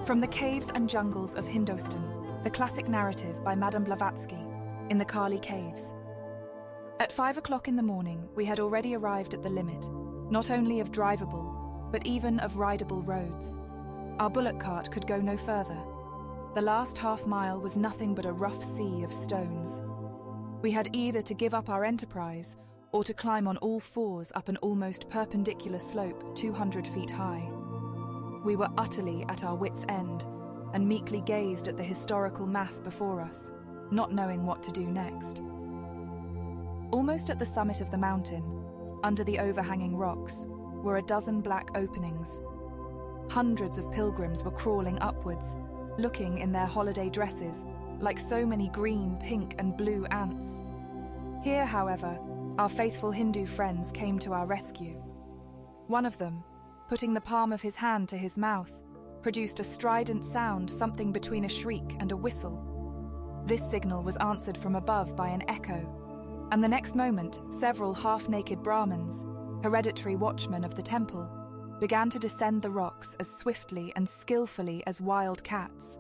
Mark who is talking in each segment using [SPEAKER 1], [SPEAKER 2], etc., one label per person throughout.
[SPEAKER 1] From the caves and jungles of Hindustan, the classic narrative by Madame Blavatsky in the Karli caves. At 5 o'clock in the morning, we had already arrived at the limit, not only of drivable, but even of rideable roads. Our bullock cart could go no further. The last half-mile was nothing but a rough sea of stones. We had either to give up our enterprise or to climb on all fours up an almost perpendicular slope 200 feet high. We were utterly at our wits' end and meekly gazed at the historical mass before us, not knowing what to do next. Almost at the summit of the mountain, under the overhanging rocks, were a dozen black openings. Hundreds of pilgrims were crawling upwards, looking in their holiday dresses like so many green, pink and blue ants. Here, however, our faithful Hindu friends came to our rescue. One of them, putting the palm of his hand to his mouth, produced a strident sound, something between a shriek and a whistle. This signal was answered from above by an echo, and the next moment several half-naked Brahmins, hereditary watchmen of the temple, began to descend the rocks as swiftly and skillfully as wild cats.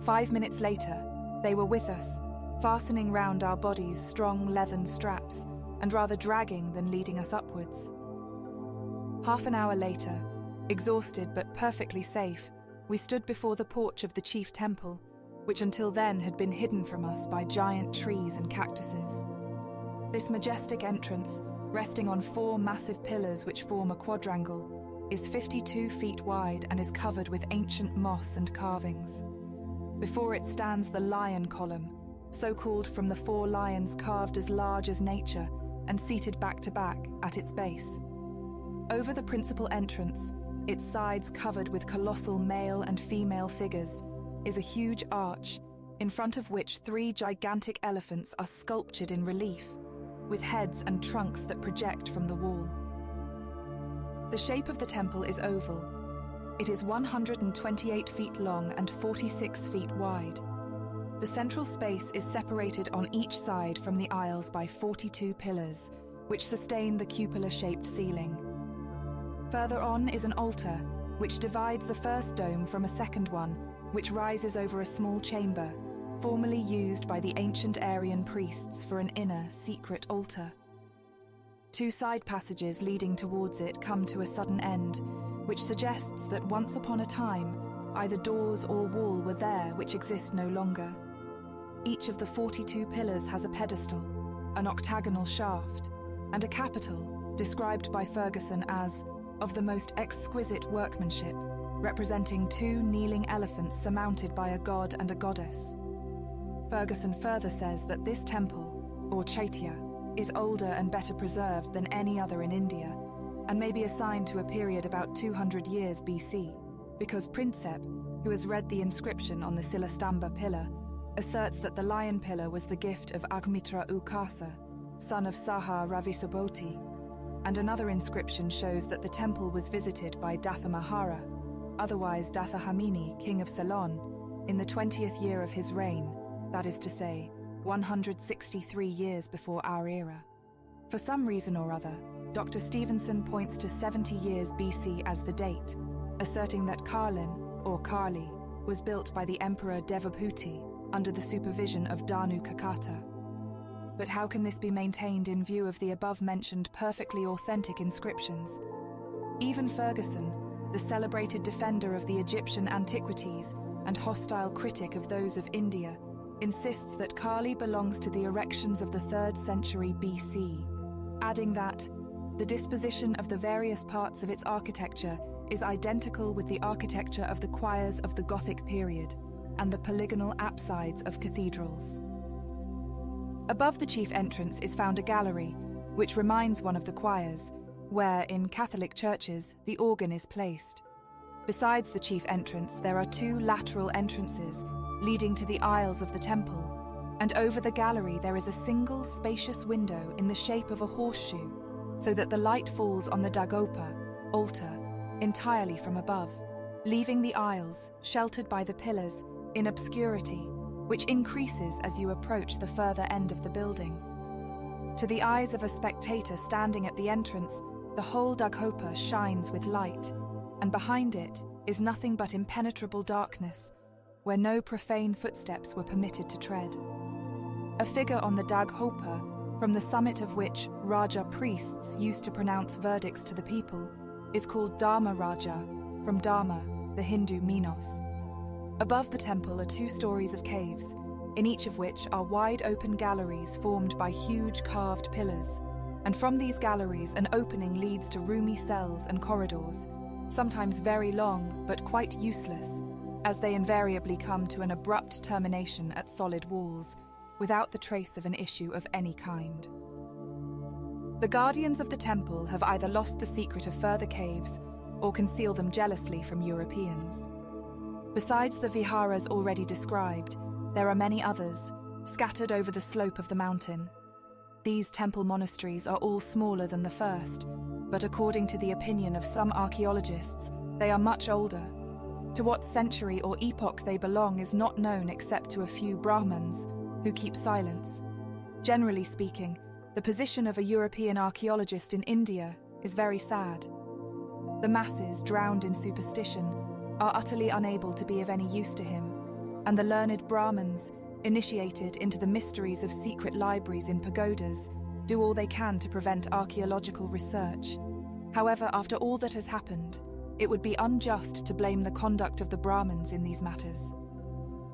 [SPEAKER 1] 5 minutes later, they were with us, fastening round our bodies strong leathern straps and rather dragging than leading us upwards. Half an hour later, exhausted but perfectly safe, we stood before the porch of the chief temple, which until then had been hidden from us by giant trees and cactuses. This majestic entrance, resting on 4 massive pillars which form a quadrangle, is 52 feet wide and is covered with ancient moss and carvings. Before it stands the lion column, so called from the 4 lions carved as large as nature and seated back to back at its base. Over the principal entrance, its sides covered with colossal male and female figures, is a huge arch, in front of which 3 gigantic elephants are sculptured in relief, with heads and trunks that project from the wall. The shape of the temple is oval. It is 128 feet long and 46 feet wide. The central space is separated on each side from the aisles by 42 pillars, which sustain the cupola-shaped ceiling. Further on is an altar, which divides the first dome from a second one, which rises over a small chamber, formerly used by the ancient Aryan priests for an inner, secret altar. 2 side passages leading towards it come to a sudden end, which suggests that once upon a time, either doors or wall were there which exist no longer. Each of the 42 pillars has a pedestal, an octagonal shaft, and a capital, described by Ferguson as of the most exquisite workmanship, representing 2 kneeling elephants surmounted by a god and a goddess. Ferguson further says that this temple, or Chaitya, is older and better preserved than any other in India, and may be assigned to a period about 200 years BC, because Prinsep, who has read the inscription on the Silastamba pillar, asserts that the lion pillar was the gift of Agmitra Ukasa, son of Saha Ravisubhoti, and another inscription shows that the temple was visited by Dathamahara, otherwise Dathahamini, king of Ceylon, in the 20th year of his reign, that is to say, 163 years before our era. For some reason or other, Dr. Stevenson points to 70 years BC as the date, asserting that Karlin, or Karli, was built by the Emperor Devabhuti under the supervision of Danu Kakata. But how can this be maintained in view of the above-mentioned perfectly authentic inscriptions? Even Ferguson, the celebrated defender of the Egyptian antiquities and hostile critic of those of India, insists that Karli belongs to the erections of the 3rd century BC, adding that the disposition of the various parts of its architecture is identical with the architecture of the choirs of the Gothic period and the polygonal apsides of cathedrals. Above the chief entrance is found a gallery, which reminds one of the choirs, where, in Catholic churches, the organ is placed. Besides the chief entrance, there are 2 lateral entrances leading to the aisles of the temple, and over the gallery there is a single spacious window in the shape of a horseshoe, so that the light falls on the dagopa, altar, entirely from above, leaving the aisles, sheltered by the pillars, in obscurity, which increases as you approach the further end of the building. To the eyes of a spectator standing at the entrance, the whole dagopa shines with light, and behind it is nothing but impenetrable darkness, where no profane footsteps were permitted to tread. A figure on the Daghopa, from the summit of which Raja priests used to pronounce verdicts to the people, is called Dharma Raja, from Dharma, the Hindu Minos. Above the temple are 2 stories of caves, in each of which are wide open galleries formed by huge carved pillars, and from these galleries an opening leads to roomy cells and corridors, sometimes very long but quite useless, as they invariably come to an abrupt termination at solid walls, without the trace of an issue of any kind. The guardians of the temple have either lost the secret of further caves or conceal them jealously from Europeans. Besides the viharas already described, there are many others, scattered over the slope of the mountain. These temple monasteries are all smaller than the first, but according to the opinion of some archaeologists, they are much older. To what century or epoch they belong is not known except to a few Brahmins, who keep silence. Generally speaking, the position of a European archaeologist in India is very sad. The masses, drowned in superstition, are utterly unable to be of any use to him, and the learned Brahmins, initiated into the mysteries of secret libraries in pagodas, do all they can to prevent archaeological research. However, after all that has happened, it would be unjust to blame the conduct of the Brahmins in these matters.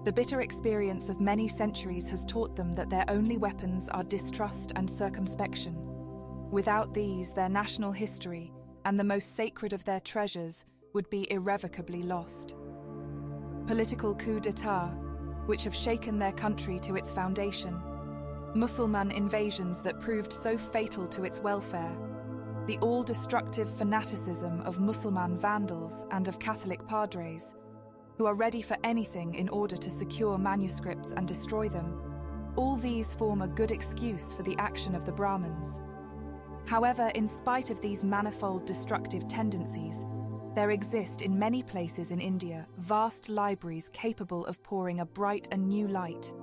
[SPEAKER 1] The bitter experience of many centuries has taught them that their only weapons are distrust and circumspection. Without these, their national history and the most sacred of their treasures would be irrevocably lost. Political coups d'état, which have shaken their country to its foundation, Mussulman invasions that proved so fatal to its welfare, the all-destructive fanaticism of Mussulman vandals and of Catholic padres, who are ready for anything in order to secure manuscripts and destroy them, all these form a good excuse for the action of the Brahmins. However, in spite of these manifold destructive tendencies, there exist in many places in India vast libraries capable of pouring a bright and new light,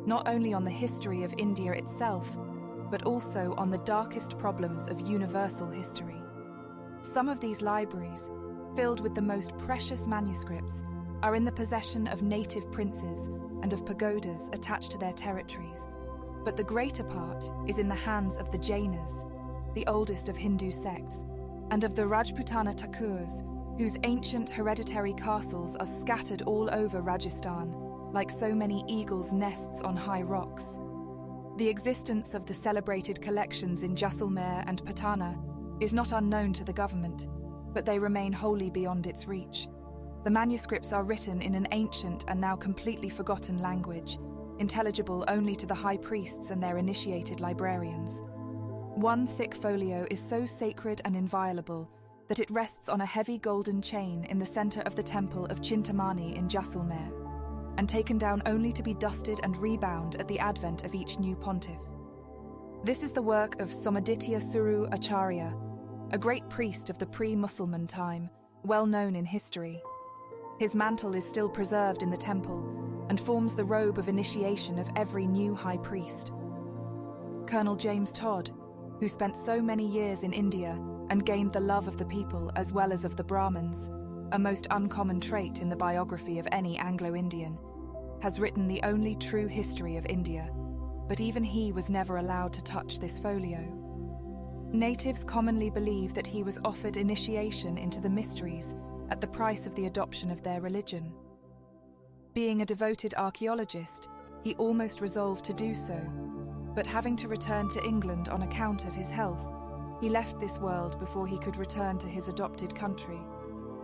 [SPEAKER 1] not only on the history of India itself, but also on the darkest problems of universal history. Some of these libraries, filled with the most precious manuscripts, are in the possession of native princes and of pagodas attached to their territories, but the greater part is in the hands of the Jainas, the oldest of Hindu sects, and of the Rajputana Thakurs, whose ancient hereditary castles are scattered all over Rajasthan, like so many eagles' nests on high rocks. The existence of the celebrated collections in Jaisalmer and Patna is not unknown to the government, but they remain wholly beyond its reach. The manuscripts are written in an ancient and now completely forgotten language, intelligible only to the high priests and their initiated librarians. One thick folio is so sacred and inviolable that it rests on a heavy golden chain in the center of the temple of Chintamani in Jaisalmer, and taken down only to be dusted and rebound at the advent of each new pontiff. This is the work of Somaditya Suru Acharya, a great priest of the pre-Mussulman time, well known in history. His mantle is still preserved in the temple and forms the robe of initiation of every new high priest. Colonel James Todd, who spent so many years in India and gained the love of the people as well as of the Brahmins, a most uncommon trait in the biography of any Anglo-Indian, has written the only true history of India, but even he was never allowed to touch this folio. Natives commonly believe that he was offered initiation into the mysteries at the price of the adoption of their religion. Being a devoted archaeologist, he almost resolved to do so, but having to return to England on account of his health, he left this world before he could return to his adopted country,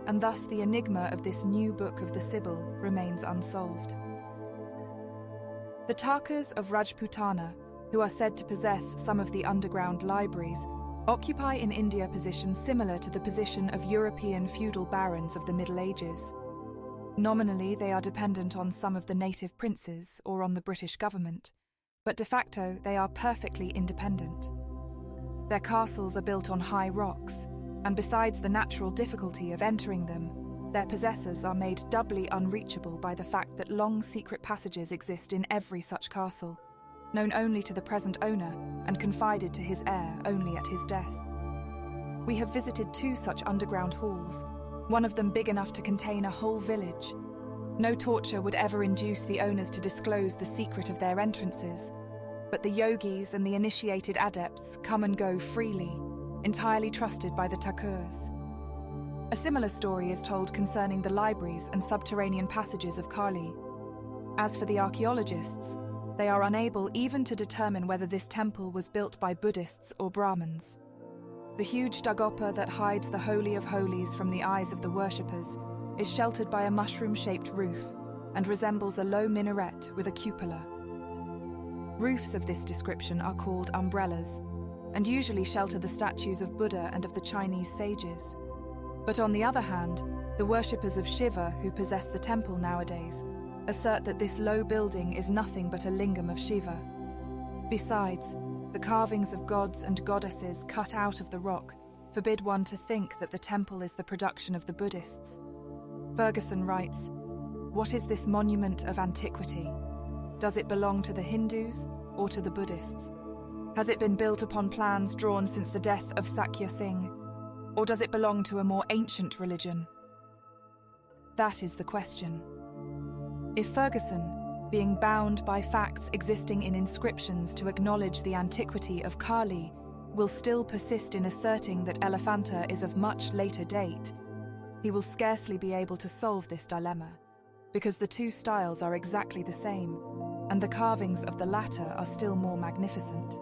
[SPEAKER 1] and thus the enigma of this new book of the Sibyl remains unsolved. The Thakurs of Rajputana, who are said to possess some of the underground libraries, occupy in India positions similar to the position of European feudal barons of the Middle Ages. Nominally, they are dependent on some of the native princes or on the British government, but de facto they are perfectly independent. Their castles are built on high rocks, and besides the natural difficulty of entering them, their possessors are made doubly unreachable by the fact that long secret passages exist in every such castle, known only to the present owner and confided to his heir only at his death. We have visited 2 such underground halls, one of them big enough to contain a whole village. No torture would ever induce the owners to disclose the secret of their entrances, but the yogis and the initiated adepts come and go freely, entirely trusted by the Thakurs. A similar story is told concerning the libraries and subterranean passages of Karli. As for the archaeologists, they are unable even to determine whether this temple was built by Buddhists or Brahmins. The huge dagopa that hides the Holy of Holies from the eyes of the worshippers is sheltered by a mushroom-shaped roof and resembles a low minaret with a cupola. Roofs of this description are called umbrellas and usually shelter the statues of Buddha and of the Chinese sages. But on the other hand, the worshippers of Shiva who possess the temple nowadays assert that this low building is nothing but a lingam of Shiva. Besides, the carvings of gods and goddesses cut out of the rock forbid one to think that the temple is the production of the Buddhists. Ferguson writes, "What is this monument of antiquity? Does it belong to the Hindus or to the Buddhists? Has it been built upon plans drawn since the death of Sakya Singh, or does it belong to a more ancient religion?" That is the question. If Ferguson, being bound by facts existing in inscriptions to acknowledge the antiquity of Karli, will still persist in asserting that Elephanta is of much later date, he will scarcely be able to solve this dilemma, because the two styles are exactly the same, and the carvings of the latter are still more magnificent.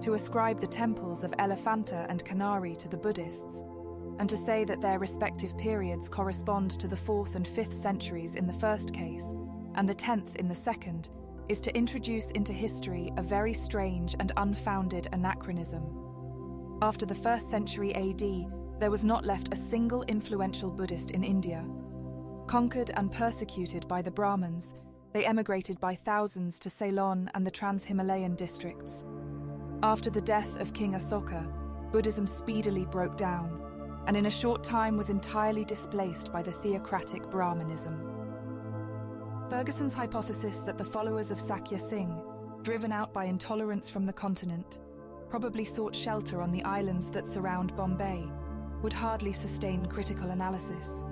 [SPEAKER 1] To ascribe the temples of Elephanta and Kanari to the Buddhists, and to say that their respective periods correspond to the 4th and 5th centuries in the first case, and the 10th in the second, is to introduce into history a very strange and unfounded anachronism. After the 1st century AD, there was not left a single influential Buddhist in India. Conquered and persecuted by the Brahmins, they emigrated by thousands to Ceylon and the Trans-Himalayan districts. After the death of King Asoka, Buddhism speedily broke down, and in a short time was entirely displaced by the theocratic Brahmanism. Ferguson's hypothesis that the followers of Sakya Singh, driven out by intolerance from the continent, probably sought shelter on the islands that surround Bombay, would hardly sustain critical analysis.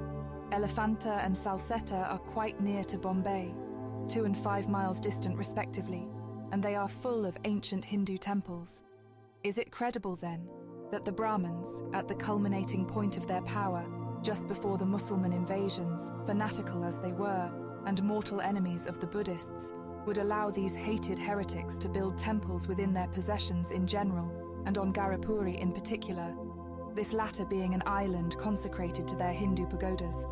[SPEAKER 1] Elephanta and Salsetta are quite near to Bombay, 2 and 5 miles distant respectively, and they are full of ancient Hindu temples. Is it credible, then, that the Brahmins, at the culminating point of their power, just before the Muslim invasions, fanatical as they were, and mortal enemies of the Buddhists, would allow these hated heretics to build temples within their possessions in general, and on Garipuri in particular, this latter being an island consecrated to their Hindu pagodas?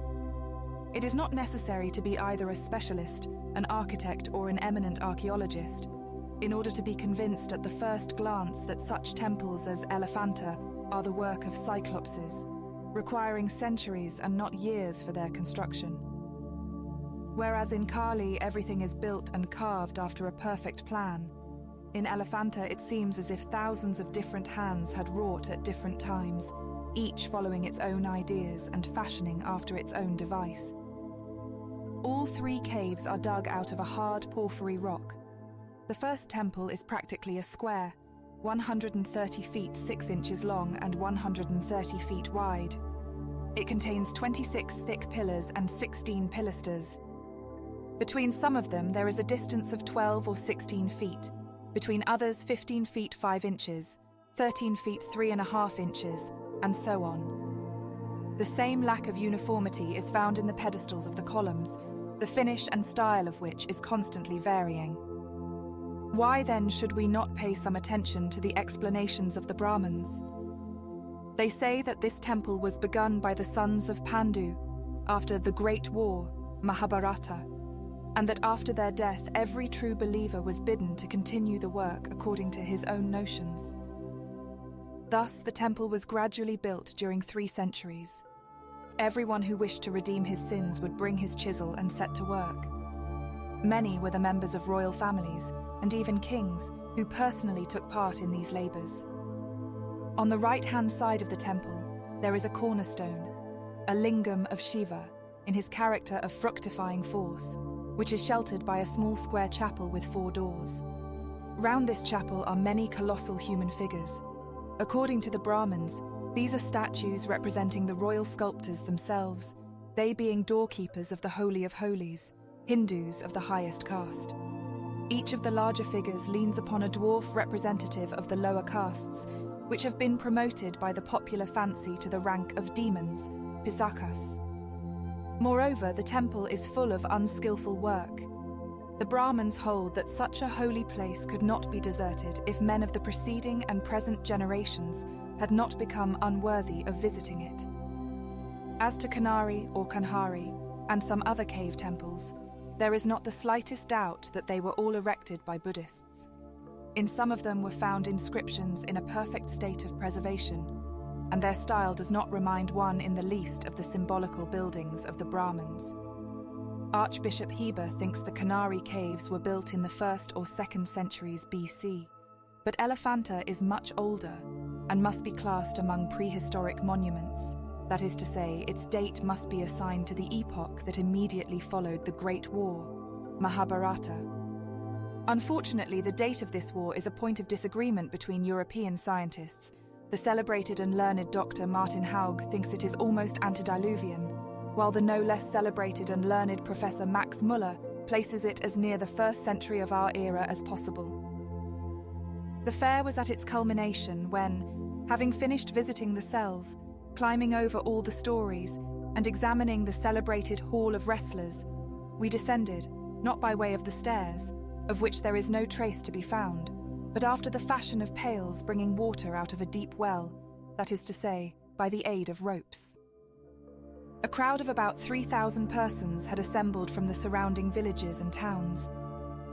[SPEAKER 1] It is not necessary to be either a specialist, an architect, or an eminent archaeologist in order to be convinced at the first glance that such temples as Elephanta are the work of cyclopses, requiring centuries and not years for their construction. Whereas in Karli everything is built and carved after a perfect plan, in Elephanta it seems as if thousands of different hands had wrought at different times, each following its own ideas and fashioning after its own device. All 3 caves are dug out of a hard porphyry rock. The first temple is practically a square, 130 feet 6 inches long and 130 feet wide. It contains 26 thick pillars and 16 pilasters. Between some of them there is a distance of 12 or 16 feet, between others 15 feet 5 inches, 13 feet 3.5 inches, and so on. The same lack of uniformity is found in the pedestals of the columns, the finish and style of which is constantly varying. Why then should we not pay some attention to the explanations of the Brahmins? They say that this temple was begun by the sons of Pandu after the Great War, Mahabharata, and that after their death every true believer was bidden to continue the work according to his own notions. Thus the temple was gradually built during 3 centuries. Everyone who wished to redeem his sins would bring his chisel and set to work. Many were the members of royal families, and even kings, who personally took part in these labours. On the right-hand side of the temple, there is a cornerstone, a lingam of Shiva, in his character of fructifying force, which is sheltered by a small square chapel with 4 doors. Round this chapel are many colossal human figures. According to the Brahmins, These are statues representing the royal sculptors themselves, they being doorkeepers of the Holy of Holies, Hindus of the highest caste. Each of the larger figures leans upon a dwarf representative of the lower castes, which have been promoted by the popular fancy to the rank of demons, pisakas. Moreover, the temple is full of unskillful work. The Brahmins hold that such a holy place could not be deserted if men of the preceding and present generations had not become unworthy of visiting it. As to Kanari or Kanhari and some other cave temples, there is not the slightest doubt that they were all erected by Buddhists. In some of them were found inscriptions in a perfect state of preservation, and their style does not remind one in the least of the symbolical buildings of the Brahmins. Archbishop Heber thinks the Kanari caves were built in the 1st or 2nd centuries BC, but Elephanta is much older and must be classed among prehistoric monuments. That is to say, its date must be assigned to the epoch that immediately followed the Great War, Mahabharata. Unfortunately, the date of this war is a point of disagreement between European scientists. The celebrated and learned Dr. Martin Haug thinks it is almost antediluvian, while the no less celebrated and learned Professor Max Muller places it as near the 1st century of our era as possible. The fair was at its culmination when, having finished visiting the cells, climbing over all the stories, and examining the celebrated Hall of Wrestlers, we descended, not by way of the stairs, of which there is no trace to be found, but after the fashion of pails bringing water out of a deep well, that is to say, by the aid of ropes. A crowd of about 3,000 persons had assembled from the surrounding villages and towns.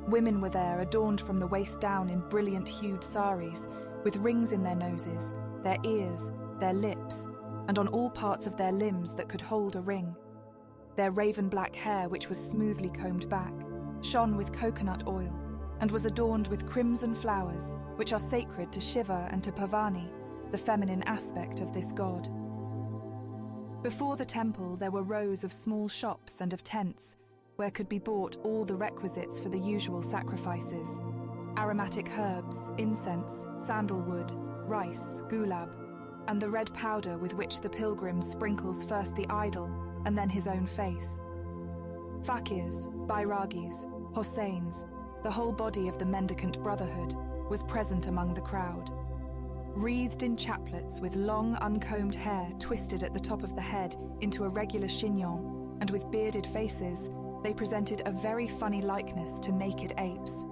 [SPEAKER 1] Women were there, adorned from the waist down in brilliant-hued saris, with rings in their noses, their ears, their lips, and on all parts of their limbs that could hold a ring. Their raven-black hair, which was smoothly combed back, shone with coconut oil, and was adorned with crimson flowers, which are sacred to Shiva and to Pavani, the feminine aspect of this god. Before the temple there were rows of small shops and of tents, where could be bought all the requisites for the usual sacrifices: aromatic herbs, incense, sandalwood, rice, gulab, and the red powder with which the pilgrim sprinkles first the idol and then his own face. Fakirs, Bairagis, Hosseins, the whole body of the mendicant brotherhood, was present among the crowd. Wreathed in chaplets with long uncombed hair twisted at the top of the head into a regular chignon, and with bearded faces, they presented a very funny likeness to naked apes.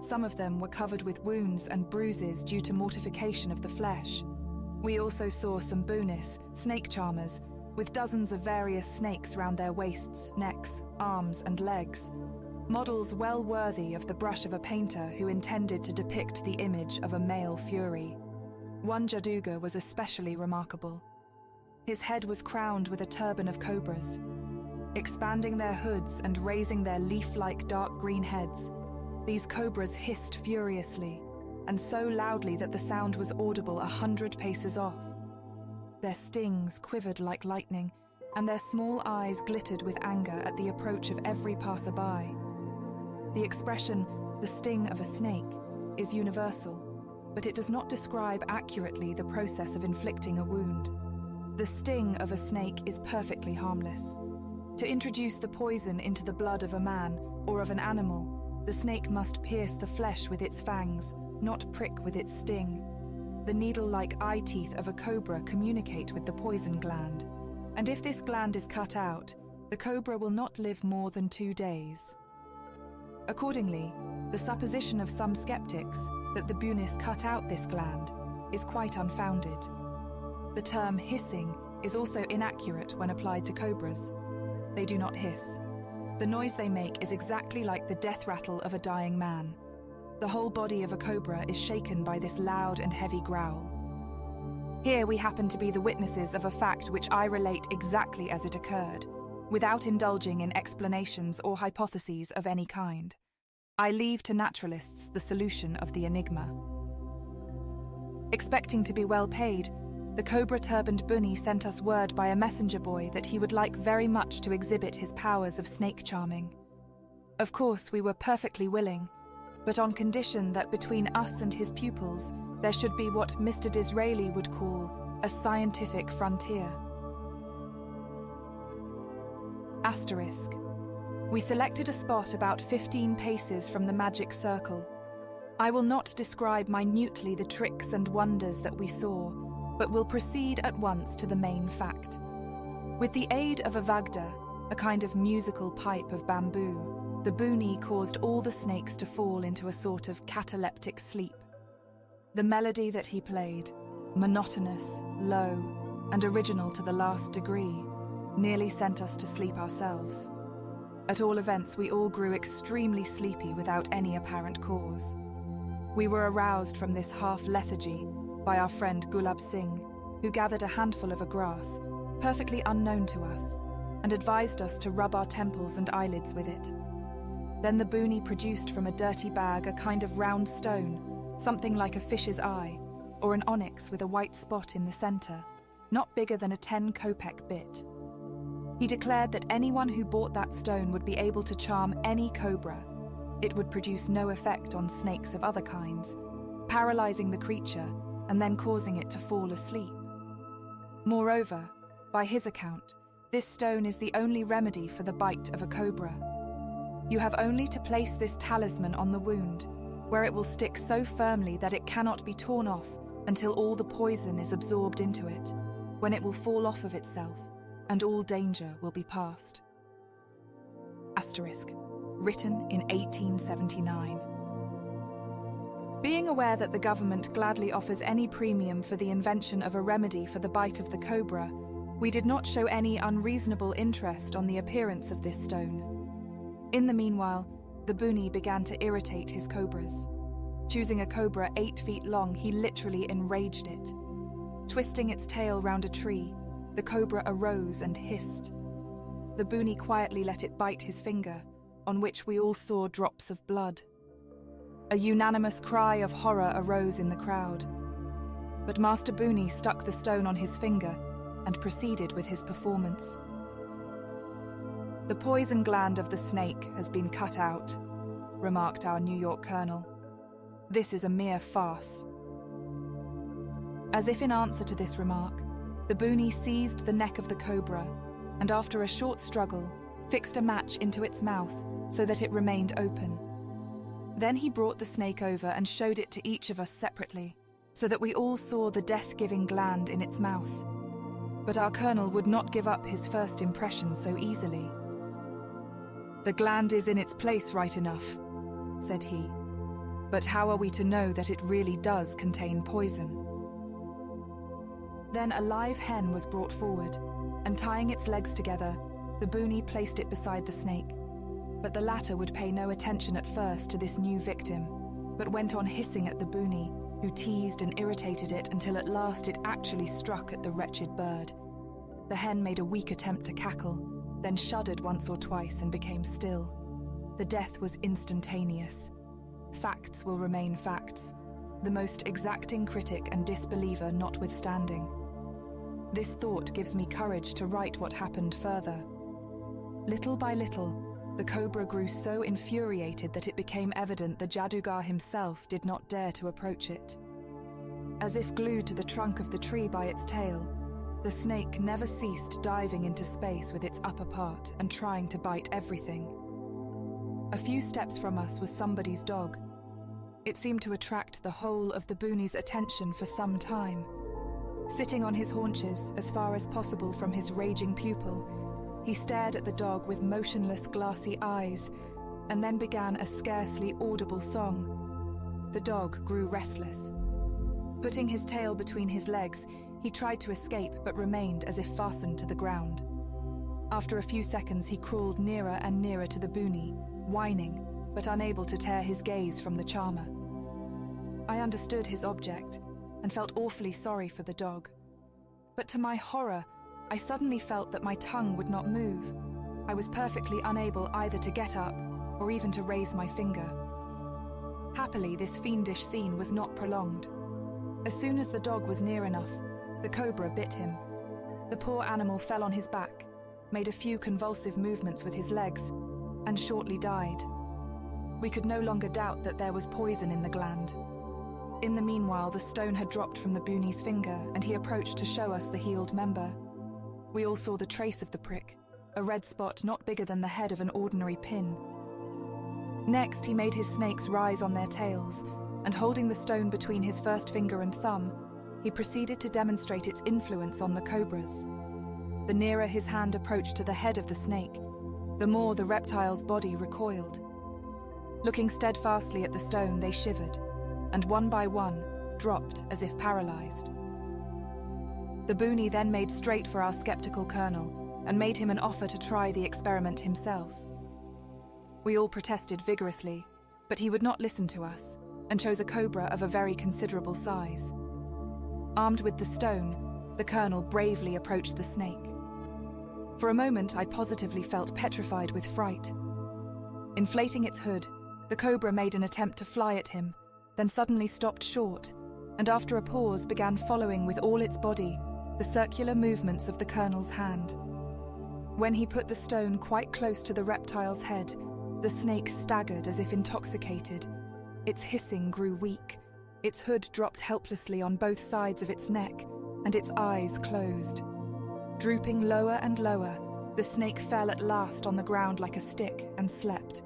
[SPEAKER 1] Some of them were covered with wounds and bruises due to mortification of the flesh. We also saw some bunis, snake charmers, with dozens of various snakes round their waists, necks, arms and legs. Models well worthy of the brush of a painter who intended to depict the image of a male fury. One Jaduga was especially remarkable. His head was crowned with a turban of cobras. Expanding their hoods and raising their leaf-like dark green heads, these cobras hissed furiously, and so loudly that the sound was audible 100 paces off. Their stings quivered like lightning, and their small eyes glittered with anger at the approach of every passerby. The expression, "the sting of a snake," is universal, but it does not describe accurately the process of inflicting a wound. The sting of a snake is perfectly harmless. To introduce the poison into the blood of a man or of an animal, the snake must pierce the flesh with its fangs, not prick with its sting. The needle-like eye teeth of a cobra communicate with the poison gland, and if this gland is cut out, the cobra will not live more than 2 days. Accordingly, the supposition of some skeptics that the bunis cut out this gland is quite unfounded. The term hissing is also inaccurate when applied to cobras. They do not hiss. The noise they make is exactly like the death rattle of a dying man. The whole body of a cobra is shaken by this loud and heavy growl. Here we happen to be the witnesses of a fact which I relate exactly as it occurred, without indulging in explanations or hypotheses of any kind. I leave to naturalists the solution of the enigma. Expecting to be well paid, the cobra-turbaned bunny sent us word by a messenger boy that he would like very much to exhibit his powers of snake charming. Of course, we were perfectly willing, but on condition that between us and his pupils there should be what Mr. Disraeli would call a scientific frontier. Asterisk. We selected a spot about 15 paces from the magic circle. I will not describe minutely the tricks and wonders that we saw, but will proceed at once to the main fact. With the aid of a vagda, a kind of musical pipe of bamboo, the boonie caused all the snakes to fall into a sort of cataleptic sleep. The melody that he played, monotonous, low, and original to the last degree, nearly sent us to sleep ourselves. At all events, we all grew extremely sleepy without any apparent cause. We were aroused from this half-lethargy by our friend Gulab Singh, who gathered a handful of a grass, perfectly unknown to us, and advised us to rub our temples and eyelids with it. Then the boonie produced from a dirty bag a kind of round stone, something like a fish's eye, or an onyx with a white spot in the center, not bigger than a 10-kopeck bit. He declared that anyone who bought that stone would be able to charm any cobra. It would produce no effect on snakes of other kinds, paralyzing the creature and then causing it to fall asleep. Moreover, by his account, this stone is the only remedy for the bite of a cobra. You have only to place this talisman on the wound, where it will stick so firmly that it cannot be torn off until all the poison is absorbed into it, when it will fall off of itself, and all danger will be past. Asterisk. Written in 1879. Being aware that the government gladly offers any premium for the invention of a remedy for the bite of the cobra, we did not show any unreasonable interest on the appearance of this stone. In the meanwhile, the boonie began to irritate his cobras. Choosing a cobra 8 feet long, he literally enraged it. Twisting its tail round a tree, the cobra arose and hissed. The boonie quietly let it bite his finger, on which we all saw drops of blood. A unanimous cry of horror arose in the crowd. But Master Boonie stuck the stone on his finger and proceeded with his performance. "The poison gland of the snake has been cut out," remarked our New York colonel. "This is a mere farce." As if in answer to this remark, the boonie seized the neck of the cobra and, after a short struggle, fixed a match into its mouth so that it remained open. Then he brought the snake over and showed it to each of us separately, so that we all saw the death-giving gland in its mouth. But our colonel would not give up his first impression so easily. "The gland is in its place right enough," said he. "But how are we to know that it really does contain poison?" Then a live hen was brought forward, and tying its legs together, the boonie placed it beside the snake. But the latter would pay no attention at first to this new victim, but went on hissing at the boonie, who teased and irritated it until at last it actually struck at the wretched bird. The hen made a weak attempt to cackle, then shuddered once or twice and became still. The death was instantaneous. Facts will remain facts, the most exacting critic and disbeliever notwithstanding. This thought gives me courage to write what happened further. Little by little, the cobra grew so infuriated that it became evident the Jadugar himself did not dare to approach it. As if glued to the trunk of the tree by its tail, the snake never ceased diving into space with its upper part and trying to bite everything. A few steps from us was somebody's dog. It seemed to attract the whole of the boonie's attention for some time. Sitting on his haunches as far as possible from his raging pupil, he stared at the dog with motionless, glassy eyes, and then began a scarcely audible song. The dog grew restless. Putting his tail between his legs, he tried to escape but remained as if fastened to the ground. After a few seconds, he crawled nearer and nearer to the boonie, whining, but unable to tear his gaze from the charmer. I understood his object and felt awfully sorry for the dog. But to my horror, I suddenly felt that my tongue would not move. I was perfectly unable either to get up or even to raise my finger. Happily, this fiendish scene was not prolonged. As soon as the dog was near enough, the cobra bit him. The poor animal fell on his back, made a few convulsive movements with his legs, and shortly died. We could no longer doubt that there was poison in the gland. In the meanwhile, the stone had dropped from the Buni's finger, and he approached to show us the healed member. We all saw the trace of the prick, a red spot not bigger than the head of an ordinary pin. Next, he made his snakes rise on their tails, and holding the stone between his first finger and thumb, he proceeded to demonstrate its influence on the cobras. The nearer his hand approached to the head of the snake, the more the reptile's body recoiled. Looking steadfastly at the stone, they shivered, and one by one, dropped as if paralyzed. The Buni then made straight for our skeptical colonel and made him an offer to try the experiment himself. We all protested vigorously, but he would not listen to us and chose a cobra of a very considerable size. Armed with the stone, the colonel bravely approached the snake. For a moment, I positively felt petrified with fright. Inflating its hood, the cobra made an attempt to fly at him, then suddenly stopped short, and after a pause began following with all its body the circular movements of the colonel's hand. When he put the stone quite close to the reptile's head, the snake staggered as if intoxicated. Its hissing grew weak, its hood dropped helplessly on both sides of its neck, and its eyes closed. Drooping lower and lower, the snake fell at last on the ground like a stick and slept.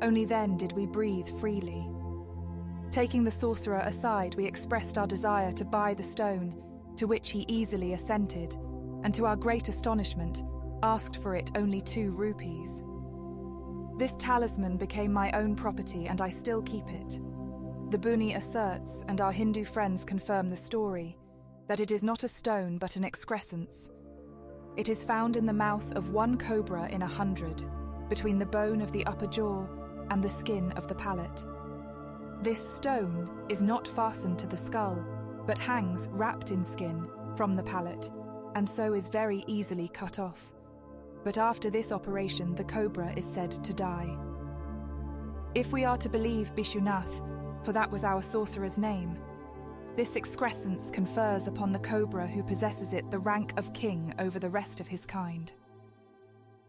[SPEAKER 1] Only then did we breathe freely. Taking the sorcerer aside, we expressed our desire to buy the stone, to which he easily assented, and to our great astonishment, asked for it only 2 rupees. This talisman became my own property, and I still keep it. The Buni asserts, and our Hindu friends confirm the story, that it is not a stone but an excrescence. It is found in the mouth of 1 cobra in 100, between the bone of the upper jaw and the skin of the palate. This stone is not fastened to the skull, but hangs wrapped in skin from the palate, and so is very easily cut off. But after this operation, the cobra is said to die. If we are to believe Bishunath, for that was our sorcerer's name, this excrescence confers upon the cobra who possesses it the rank of king over the rest of his kind.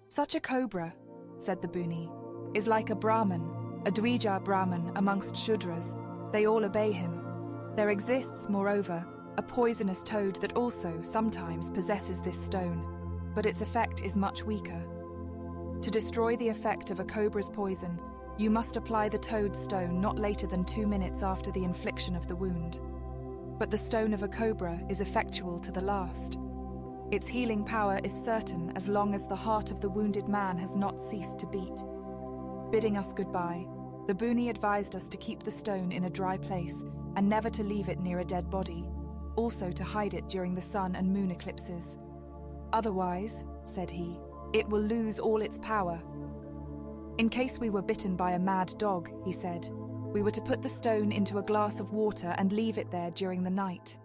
[SPEAKER 1] Such a cobra, said the Buni, is like a Brahman, a Dvija Brahman amongst Shudras. They all obey him. There exists, moreover, a poisonous toad that also sometimes possesses this stone, but its effect is much weaker. To destroy the effect of a cobra's poison, you must apply the toad stone not later than 2 minutes after the infliction of the wound. But the stone of a cobra is effectual to the last. Its healing power is certain as long as the heart of the wounded man has not ceased to beat. Bidding us goodbye, the Buni advised us to keep the stone in a dry place and never to leave it near a dead body, also to hide it during the sun and moon eclipses. Otherwise, said he, it will lose all its power. In case we were bitten by a mad dog, he said, we were to put the stone into a glass of water and leave it there during the night.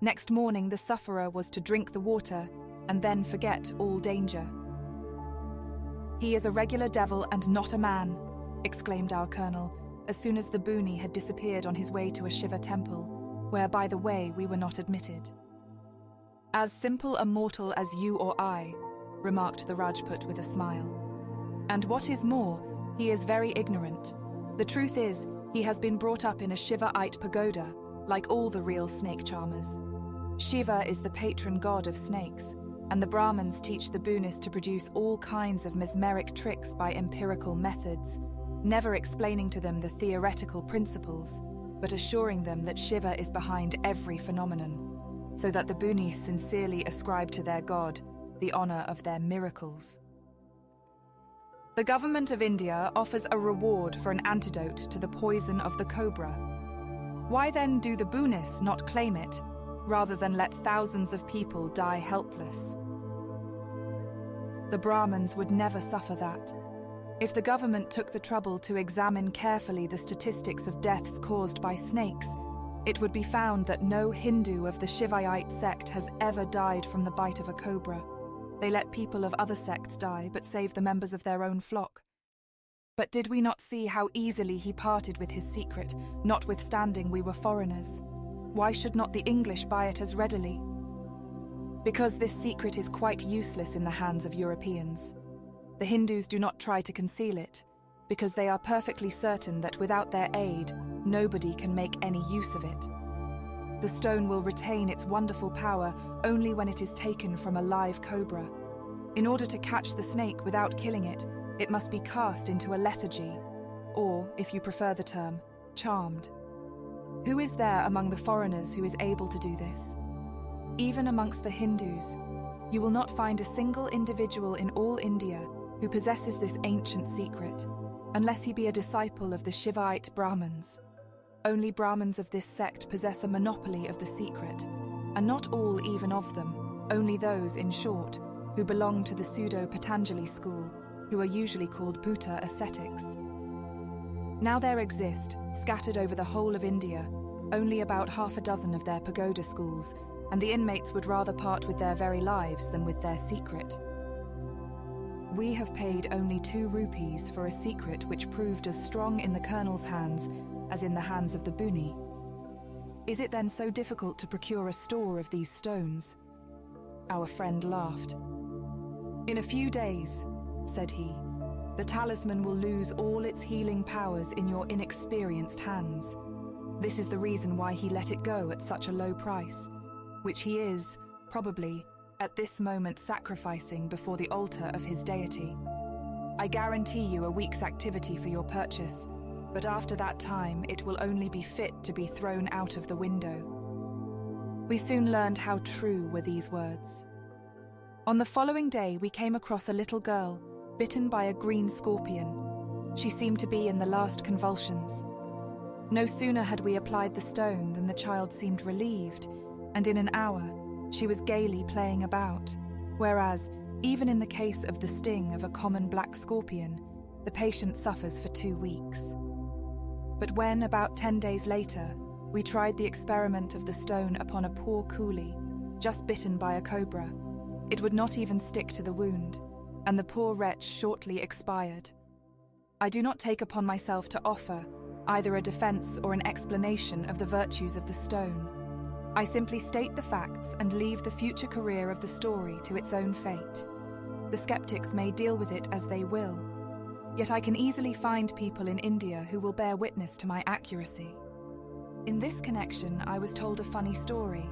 [SPEAKER 1] Next morning, the sufferer was to drink the water and then forget all danger. He is a regular devil and not a man, exclaimed our colonel, as soon as the Buni had disappeared on his way to a Shiva temple, where, by the way, we were not admitted. As simple a mortal as you or I, remarked the Rajput with a smile. And what is more, he is very ignorant. The truth is, he has been brought up in a Shivaite pagoda, like all the real snake charmers. Shiva is the patron god of snakes, and the Brahmins teach the Bunis to produce all kinds of mesmeric tricks by empirical methods, never explaining to them the theoretical principles, but assuring them that Shiva is behind every phenomenon, so that the Bunis sincerely ascribe to their god the honor of their miracles. The government of India offers a reward for an antidote to the poison of the cobra. Why then do the Bunis not claim it, rather than let thousands of people die helpless? The Brahmins would never suffer that. If the government took the trouble to examine carefully the statistics of deaths caused by snakes, it would be found that no Hindu of the Shivaite sect has ever died from the bite of a cobra. They let people of other sects die, but save the members of their own flock. But did we not see how easily he parted with his secret, notwithstanding we were foreigners? Why should not the English buy it as readily? Because this secret is quite useless in the hands of Europeans. The Hindus do not try to conceal it, because they are perfectly certain that without their aid, nobody can make any use of it. The stone will retain its wonderful power only when it is taken from a live cobra. In order to catch the snake without killing it, it must be cast into a lethargy, or, if you prefer the term, charmed. Who is there among the foreigners who is able to do this? Even amongst the Hindus, you will not find a single individual in all India who possesses this ancient secret, unless he be a disciple of the Shivaite Brahmins. Only Brahmins of this sect possess a monopoly of the secret, and not all even of them, only those, in short, who belong to the pseudo-Patanjali school, who are usually called Bhuta ascetics. Now there exist, scattered over the whole of India, only about half a dozen of their pagoda schools, and the inmates would rather part with their very lives than with their secret. We have paid only 2 rupees for a secret which proved as strong in the colonel's hands as in the hands of the Buni. Is it then so difficult to procure a store of these stones? Our friend laughed. In a few days, said he, the talisman will lose all its healing powers in your inexperienced hands. This is the reason why he let it go at such a low price, which he is, probably, at this moment sacrificing before the altar of his deity. I guarantee you a week's activity for your purchase, but after that time it will only be fit to be thrown out of the window. We soon learned how true were these words. On the following day we came across a little girl, bitten by a green scorpion. She seemed to be in the last convulsions. No sooner had we applied the stone than the child seemed relieved, and in an hour she was gaily playing about, whereas, even in the case of the sting of a common black scorpion, the patient suffers for 2 weeks. But when, about 10 days later, we tried the experiment of the stone upon a poor coolie, just bitten by a cobra, it would not even stick to the wound, and the poor wretch shortly expired. I do not take upon myself to offer either a defense or an explanation of the virtues of the stone. I simply state the facts and leave the future career of the story to its own fate. The skeptics may deal with it as they will, yet I can easily find people in India who will bear witness to my accuracy. In this connection, I was told a funny story.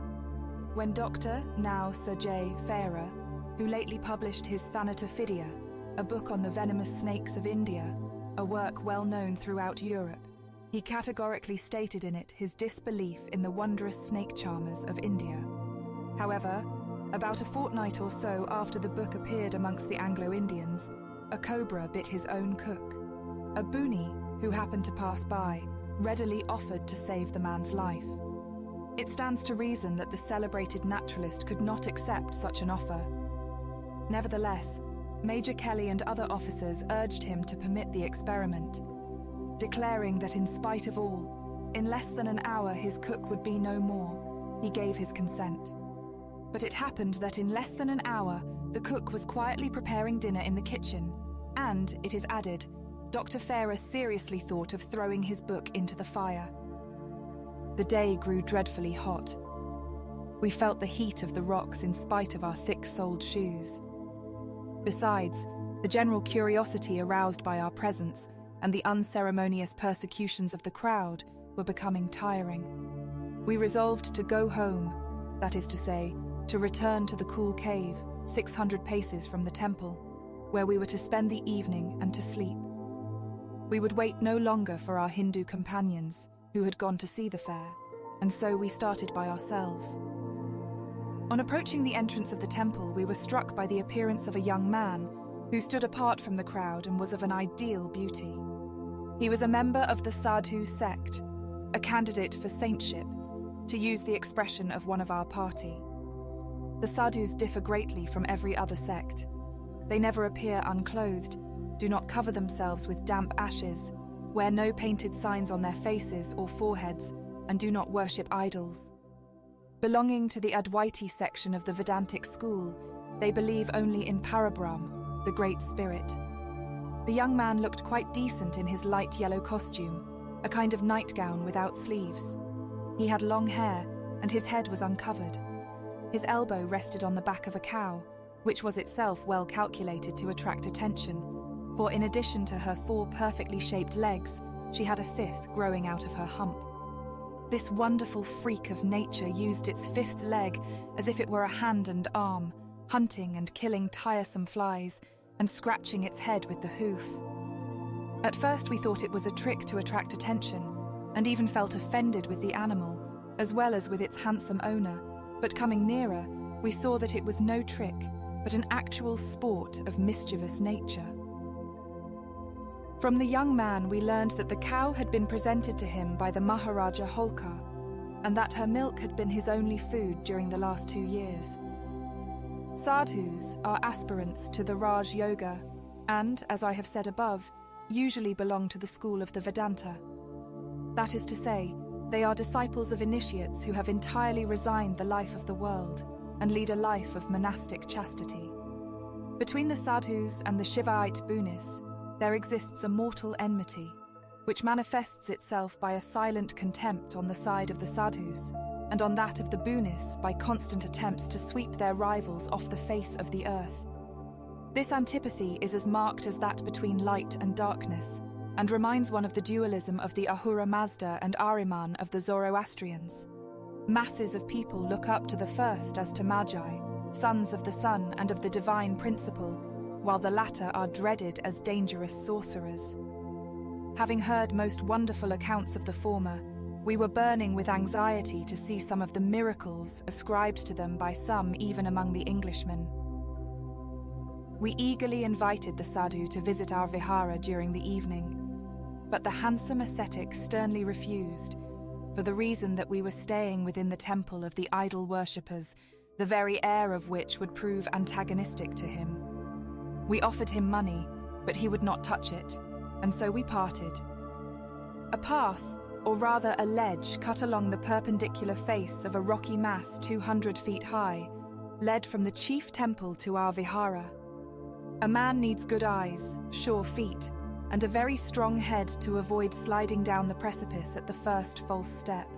[SPEAKER 1] When Dr. now Sir J. Farrer, who lately published his Thanatophilia, a book on the venomous snakes of India, a work well known throughout Europe, he categorically stated in it his disbelief in the wondrous snake charmers of India. However, about a fortnight or so after the book appeared amongst the Anglo-Indians, a cobra bit his own cook. A Buni, who happened to pass by, readily offered to save the man's life. It stands to reason that the celebrated naturalist could not accept such an offer. Nevertheless, Major Kelly and other officers urged him to permit the experiment, declaring that in spite of all, in less than an hour his cook would be no more. He gave his consent. But it happened that in less than an hour, the cook was quietly preparing dinner in the kitchen, and, it is added, Dr. Farrer seriously thought of throwing his book into the fire. The day grew dreadfully hot. We felt the heat of the rocks in spite of our thick-soled shoes. Besides, the general curiosity aroused by our presence and the unceremonious persecutions of the crowd were becoming tiring. We resolved to go home, that is to say, to return to the cool cave, 600 paces from the temple, where we were to spend the evening and to sleep. We would wait no longer for our Hindu companions, who had gone to see the fair, and so we started by ourselves. On approaching the entrance of the temple, we were struck by the appearance of a young man who stood apart from the crowd and was of an ideal beauty. He was a member of the Sadhu sect, a candidate for saintship, to use the expression of one of our party. The Sadhus differ greatly from every other sect. They never appear unclothed, do not cover themselves with damp ashes, wear no painted signs on their faces or foreheads, and do not worship idols. Belonging to the Advaiti section of the Vedantic school, they believe only in Parabrahm, the Great Spirit. The young man looked quite decent in his light yellow costume, a kind of nightgown without sleeves. He had long hair, and his head was uncovered. His elbow rested on the back of a cow, which was itself well calculated to attract attention, for in addition to her 4 perfectly shaped legs, she had a 5th growing out of her hump. This wonderful freak of nature used its 5th leg as if it were a hand and arm, hunting and killing tiresome flies, and scratching its head with the hoof. At first we thought it was a trick to attract attention, and even felt offended with the animal, as well as with its handsome owner, but coming nearer, we saw that it was no trick, but an actual sport of mischievous nature. From the young man we learned that the cow had been presented to him by the Maharaja Holkar, and that her milk had been his only food during the last 2 years. Sadhus are aspirants to the Raj Yoga and, as I have said above, usually belong to the school of the Vedanta. That is to say, they are disciples of initiates who have entirely resigned the life of the world and lead a life of monastic chastity. Between the sadhus and the Shivaite Bunis, there exists a mortal enmity, which manifests itself by a silent contempt on the side of the sadhus, and on that of the Bunis by constant attempts to sweep their rivals off the face of the earth. This antipathy is as marked as that between light and darkness, and reminds one of the dualism of the Ahura Mazda and Ahriman of the Zoroastrians. Masses of people look up to the first as to magi, sons of the sun and of the divine principle, while the latter are dreaded as dangerous sorcerers. Having heard most wonderful accounts of the former, we were burning with anxiety to see some of the miracles ascribed to them by some even among the Englishmen. We eagerly invited the sadhu to visit our vihara during the evening, but the handsome ascetic sternly refused, for the reason that we were staying within the temple of the idol worshippers, the very air of which would prove antagonistic to him. We offered him money, but he would not touch it, and so we parted. A path, or rather a ledge cut along the perpendicular face of a rocky mass 200 feet high, led from the chief temple to our vihara. A man needs good eyes, sure feet, and a very strong head to avoid sliding down the precipice at the first false step.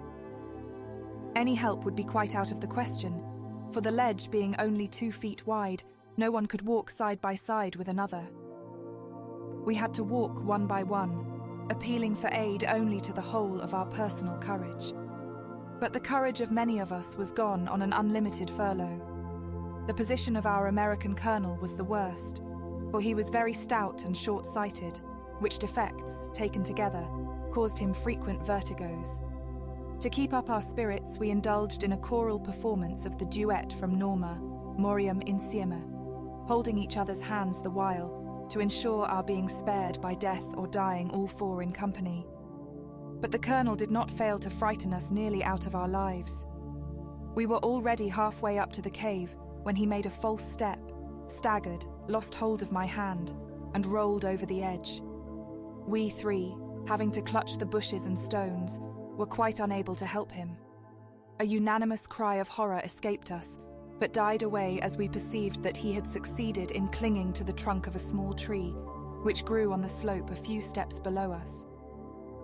[SPEAKER 1] Any help would be quite out of the question, for the ledge being only 2 feet wide, no one could walk side by side with another. We had to walk one by one, appealing for aid only to the whole of our personal courage. But the courage of many of us was gone on an unlimited furlough. The position of our American colonel was the worst, for he was very stout and short-sighted, which defects, taken together, caused him frequent vertigos. To keep up our spirits, we indulged in a choral performance of the duet from Norma, Moriam Insieme, holding each other's hands the while, to ensure our being spared by death or dying all 4 in company. But the colonel did not fail to frighten us nearly out of our lives. We were already halfway up to the cave when he made a false step, staggered, lost hold of my hand, and rolled over the edge. We 3, having to clutch the bushes and stones, were quite unable to help him. A unanimous cry of horror escaped us, but died away as we perceived that he had succeeded in clinging to the trunk of a small tree, which grew on the slope a few steps below us.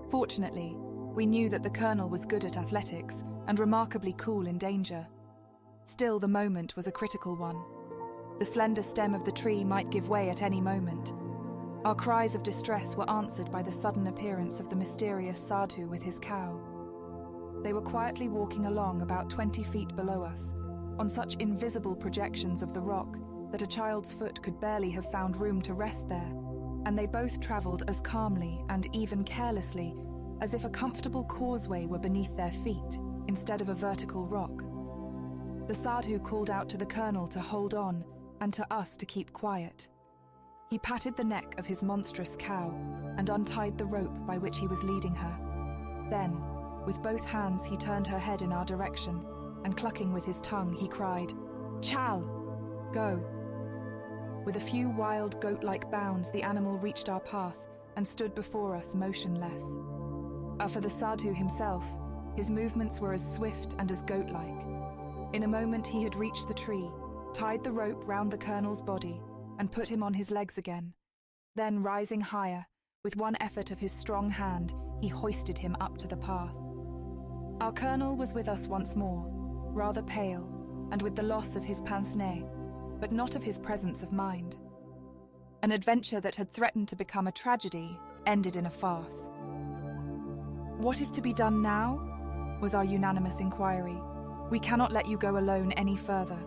[SPEAKER 1] Fortunately, we knew that the colonel was good at athletics and remarkably cool in danger. Still, the moment was a critical one. The slender stem of the tree might give way at any moment. Our cries of distress were answered by the sudden appearance of the mysterious sadhu with his cow. They were quietly walking along about 20 feet below us, on such invisible projections of the rock that a child's foot could barely have found room to rest there, and they both travelled as calmly and even carelessly as if a comfortable causeway were beneath their feet instead of a vertical rock. The sadhu called out to the colonel to hold on and to us to keep quiet. He patted the neck of his monstrous cow and untied the rope by which he was leading her. Then, with both hands he turned her head in our direction, and clucking with his tongue, he cried, "Chal! Go!" With a few wild goat-like bounds, the animal reached our path and stood before us motionless. For the sadhu himself, his movements were as swift and as goat-like. In a moment he had reached the tree, tied the rope round the colonel's body, and put him on his legs again. Then, rising higher, with one effort of his strong hand, he hoisted him up to the path. Our colonel was with us once more, rather pale, and with the loss of his pince-nez, but not of his presence of mind. An adventure that had threatened to become a tragedy ended in a farce. "What is to be done now?" was our unanimous inquiry. "We cannot let you go alone any further.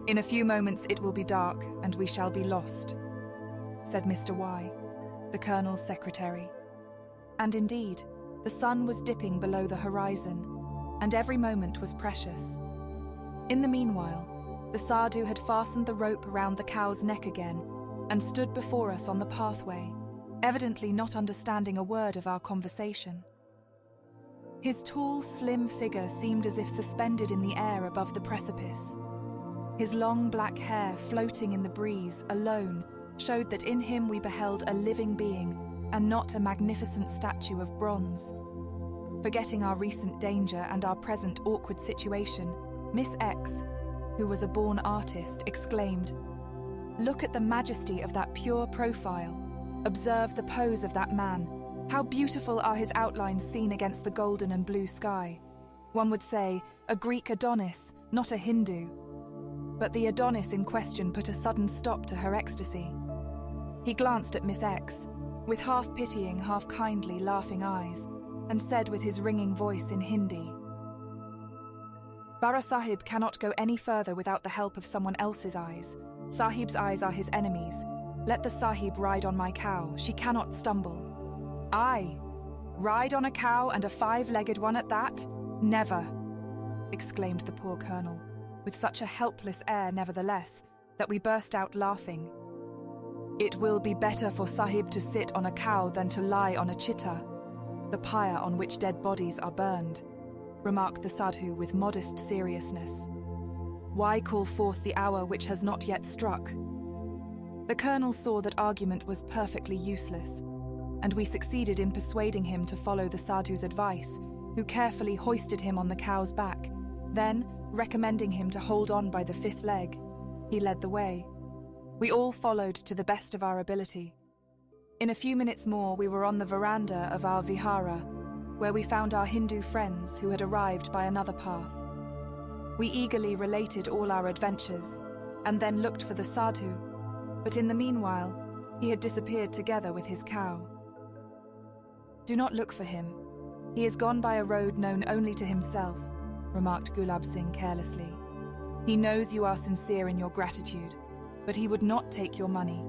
[SPEAKER 1] In a few moments it will be dark and we shall be lost," said Mr. Y, the Colonel's secretary. And indeed, the sun was dipping below the horizon, and every moment was precious. In the meanwhile, the sadhu had fastened the rope around the cow's neck again and stood before us on the pathway, evidently not understanding a word of our conversation. His tall, slim figure seemed as if suspended in the air above the precipice. His long black hair floating in the breeze alone showed that in him we beheld a living being and not a magnificent statue of bronze. Forgetting our recent danger and our present awkward situation, Miss X, who was a born artist, exclaimed, "Look at the majesty of that pure profile. Observe the pose of that man. How beautiful are his outlines seen against the golden and blue sky. One would say, a Greek Adonis, not a Hindu." But the Adonis in question put a sudden stop to her ecstasy. He glanced at Miss X, with half-pitying, half-kindly, laughing eyes, and said with his ringing voice in Hindi, "Bara Sahib cannot go any further without the help of someone else's eyes. Sahib's eyes are his enemies. Let the Sahib ride on my cow. She cannot stumble." "I? Ride on a cow, and a 5-legged one at that? Never!" exclaimed the poor Colonel, with such a helpless air nevertheless, that we burst out laughing. "It will be better for Sahib to sit on a cow than to lie on a chitta, the pyre on which dead bodies are burned," remarked the sadhu with modest seriousness. "Why call forth the hour which has not yet struck?" The Colonel saw that argument was perfectly useless, and we succeeded in persuading him to follow the sadhu's advice, who carefully hoisted him on the cow's back. Then, recommending him to hold on by the 5th leg, he led the way. We all followed to the best of our ability. In a few minutes more, we were on the veranda of our vihara, where we found our Hindu friends who had arrived by another path. We eagerly related all our adventures, and then looked for the sadhu, but in the meanwhile, he had disappeared together with his cow. "Do not look for him. He is gone by a road known only to himself," remarked Gulab Singh carelessly. "He knows you are sincere in your gratitude, but he would not take your money.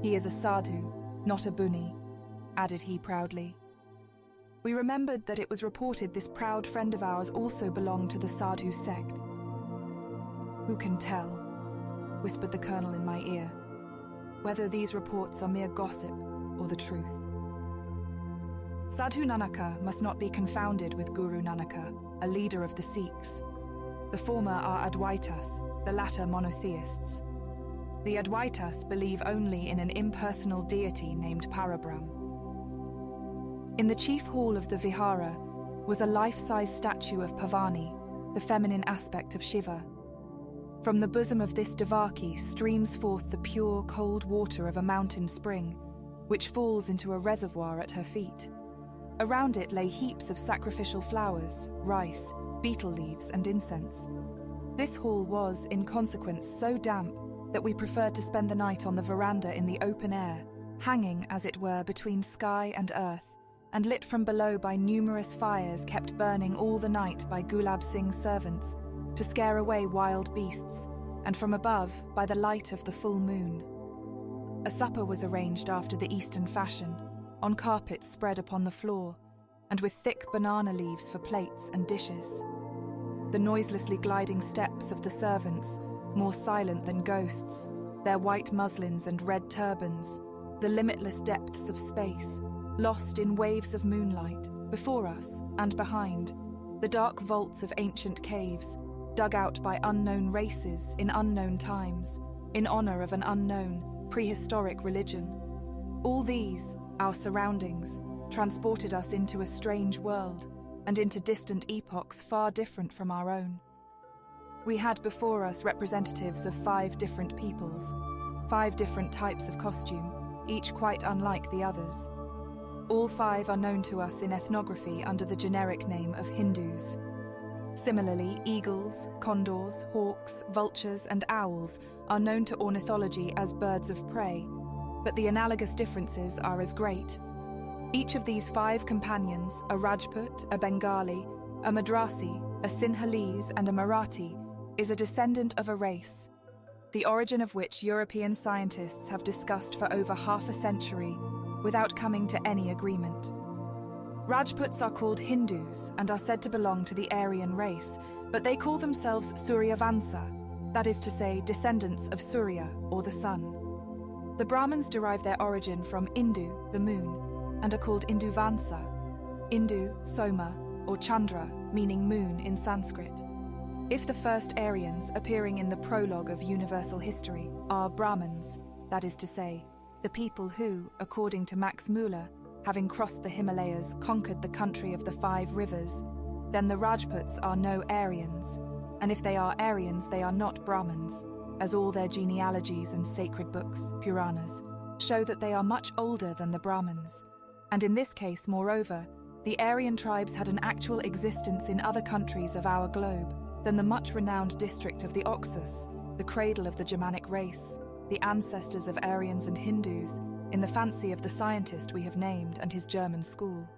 [SPEAKER 1] He is a sadhu, not a bunny," added he proudly. We remembered that it was reported this proud friend of ours also belonged to the sadhu sect. "Who can tell," whispered the Colonel in my ear, "whether these reports are mere gossip or the truth?" Sadhu Nanaka must not be confounded with Guru Nanaka, a leader of the Sikhs. The former are Advaitas, the latter monotheists. The Advaitas believe only in an impersonal deity named Parabrahm. In the chief hall of the Vihara was a life-size statue of Pavani, the feminine aspect of Shiva. From the bosom of this Devaki streams forth the pure, cold water of a mountain spring, which falls into a reservoir at her feet. Around it lay heaps of sacrificial flowers, rice, betel leaves, and incense. This hall was, in consequence, so damp that we preferred to spend the night on the veranda in the open air, hanging, as it were, between sky and earth, and lit from below by numerous fires kept burning all the night by Gulab Singh's servants to scare away wild beasts, and from above by the light of the full moon. A supper was arranged after the Eastern fashion, on carpets spread upon the floor, and with thick banana leaves for plates and dishes. The noiselessly gliding steps of the servants, more silent than ghosts, their white muslins and red turbans, the limitless depths of space, lost in waves of moonlight, before us and behind, the dark vaults of ancient caves, dug out by unknown races in unknown times, in honor of an unknown, prehistoric religion. All these, our surroundings, transported us into a strange world and into distant epochs far different from our own. We had before us representatives of 5 different peoples, 5 different types of costume, each quite unlike the others. All 5 are known to us in ethnography under the generic name of Hindus. Similarly, eagles, condors, hawks, vultures, and owls are known to ornithology as birds of prey, but the analogous differences are as great. Each of these 5 companions, a Rajput, a Bengali, a Madrasi, a Sinhalese, and a Marathi, is a descendant of a race, the origin of which European scientists have discussed for over half a century without coming to any agreement. Rajputs are called Hindus and are said to belong to the Aryan race, but they call themselves Suryavansa, that is to say, descendants of Surya, or the sun. The Brahmins derive their origin from Indu, the moon, and are called Induvansa, Indu, Soma, or Chandra, meaning moon in Sanskrit. If the first Aryans appearing in the prologue of universal history are Brahmins, that is to say, the people who, according to Max Muller, having crossed the Himalayas, conquered the country of the 5 rivers, then the Rajputs are no Aryans, and if they are Aryans, they are not Brahmins, as all their genealogies and sacred books, Puranas, show that they are much older than the Brahmins. And in this case, moreover, the Aryan tribes had an actual existence in other countries of our globe than the much-renowned district of the Oxus, the cradle of the Germanic race, the ancestors of Aryans and Hindus, in the fancy of the scientist we have named and his German school.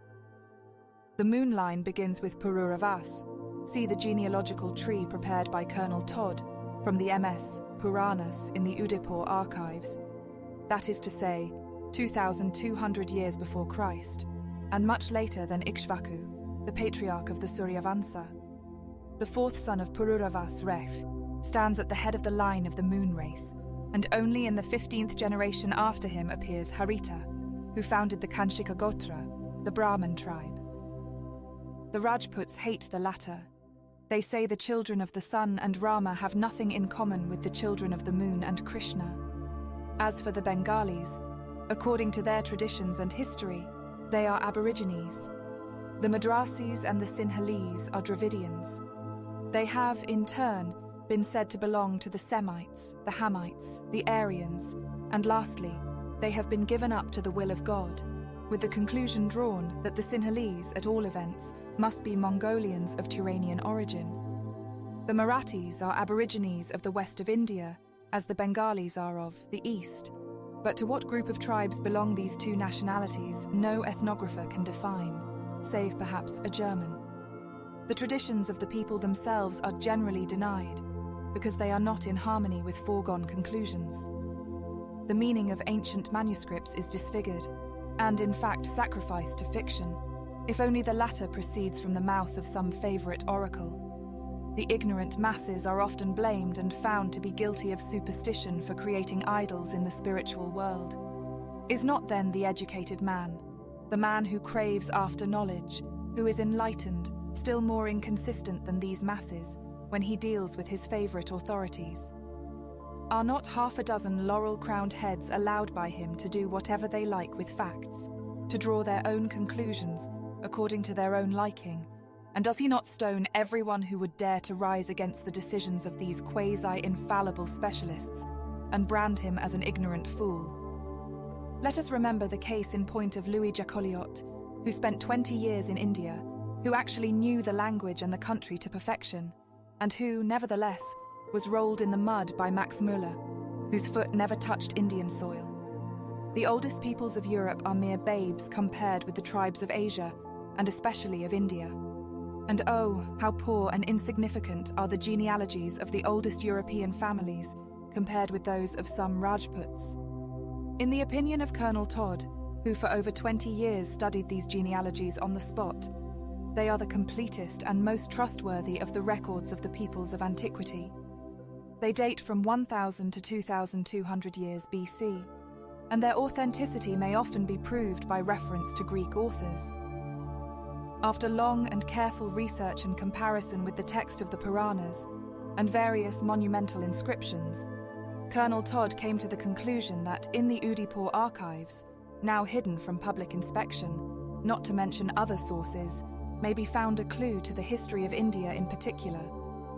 [SPEAKER 1] The moon line begins with Pururavas. See the genealogical tree prepared by Colonel Todd from the MS Puranas in the Udaipur archives. That is to say, 2,200 years before Christ, and much later than Ikshvaku, the patriarch of the Suryavansa. The 4th son of Pururavas, Ref, stands at the head of the line of the moon race, and only in the 15th generation after him appears Harita, who founded the Kanshika Gotra, the Brahmin tribe. The Rajputs hate the latter. They say the children of the sun and Rama have nothing in common with the children of the moon and Krishna. As for the Bengalis, according to their traditions and history, they are Aborigines. The Madrasis and the Sinhalese are Dravidians. They have, in turn, been said to belong to the Semites, the Hamites, the Aryans, and lastly, they have been given up to the will of God, with the conclusion drawn that the Sinhalese, at all events, must be Mongolians of Turanian origin. The Marathis are Aborigines of the west of India, as the Bengalis are of the east. But to what group of tribes belong these 2 nationalities, no ethnographer can define, save perhaps a German. The traditions of the people themselves are generally denied, because they are not in harmony with foregone conclusions. The meaning of ancient manuscripts is disfigured, and in fact sacrificed to fiction, if only the latter proceeds from the mouth of some favourite oracle. The ignorant masses are often blamed and found to be guilty of superstition for creating idols in the spiritual world. Is not then the educated man, the man who craves after knowledge, who is enlightened, still more inconsistent than these masses, when he deals with his favourite authorities? Are not half a dozen laurel-crowned heads allowed by him to do whatever they like with facts, to draw their own conclusions according to their own liking? And does he not stone everyone who would dare to rise against the decisions of these quasi-infallible specialists and brand him as an ignorant fool? Let us remember the case in point of Louis Jacoliot, who spent 20 years in India, who actually knew the language and the country to perfection, and who, nevertheless, was rolled in the mud by Max Muller, whose foot never touched Indian soil. The oldest peoples of Europe are mere babes compared with the tribes of Asia, and especially of India. And oh, how poor and insignificant are the genealogies of the oldest European families compared with those of some Rajputs. In the opinion of Colonel Todd, who for over 20 years studied these genealogies on the spot, they are the completest and most trustworthy of the records of the peoples of antiquity. They date from 1,000 to 2,200 years BC, and their authenticity may often be proved by reference to Greek authors. After long and careful research and comparison with the text of the Puranas and various monumental inscriptions, Colonel Todd came to the conclusion that in the Udaipur archives, now hidden from public inspection, not to mention other sources, may be found a clue to the history of India in particular,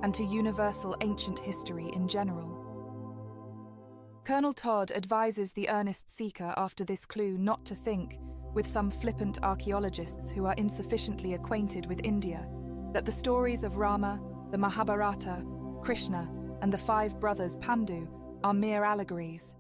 [SPEAKER 1] and to universal ancient history in general. Colonel Todd advises the earnest seeker after this clue not to think, with some flippant archaeologists who are insufficiently acquainted with India, that the stories of Rama, the Mahabharata, Krishna, and the 5 brothers Pandu are mere allegories.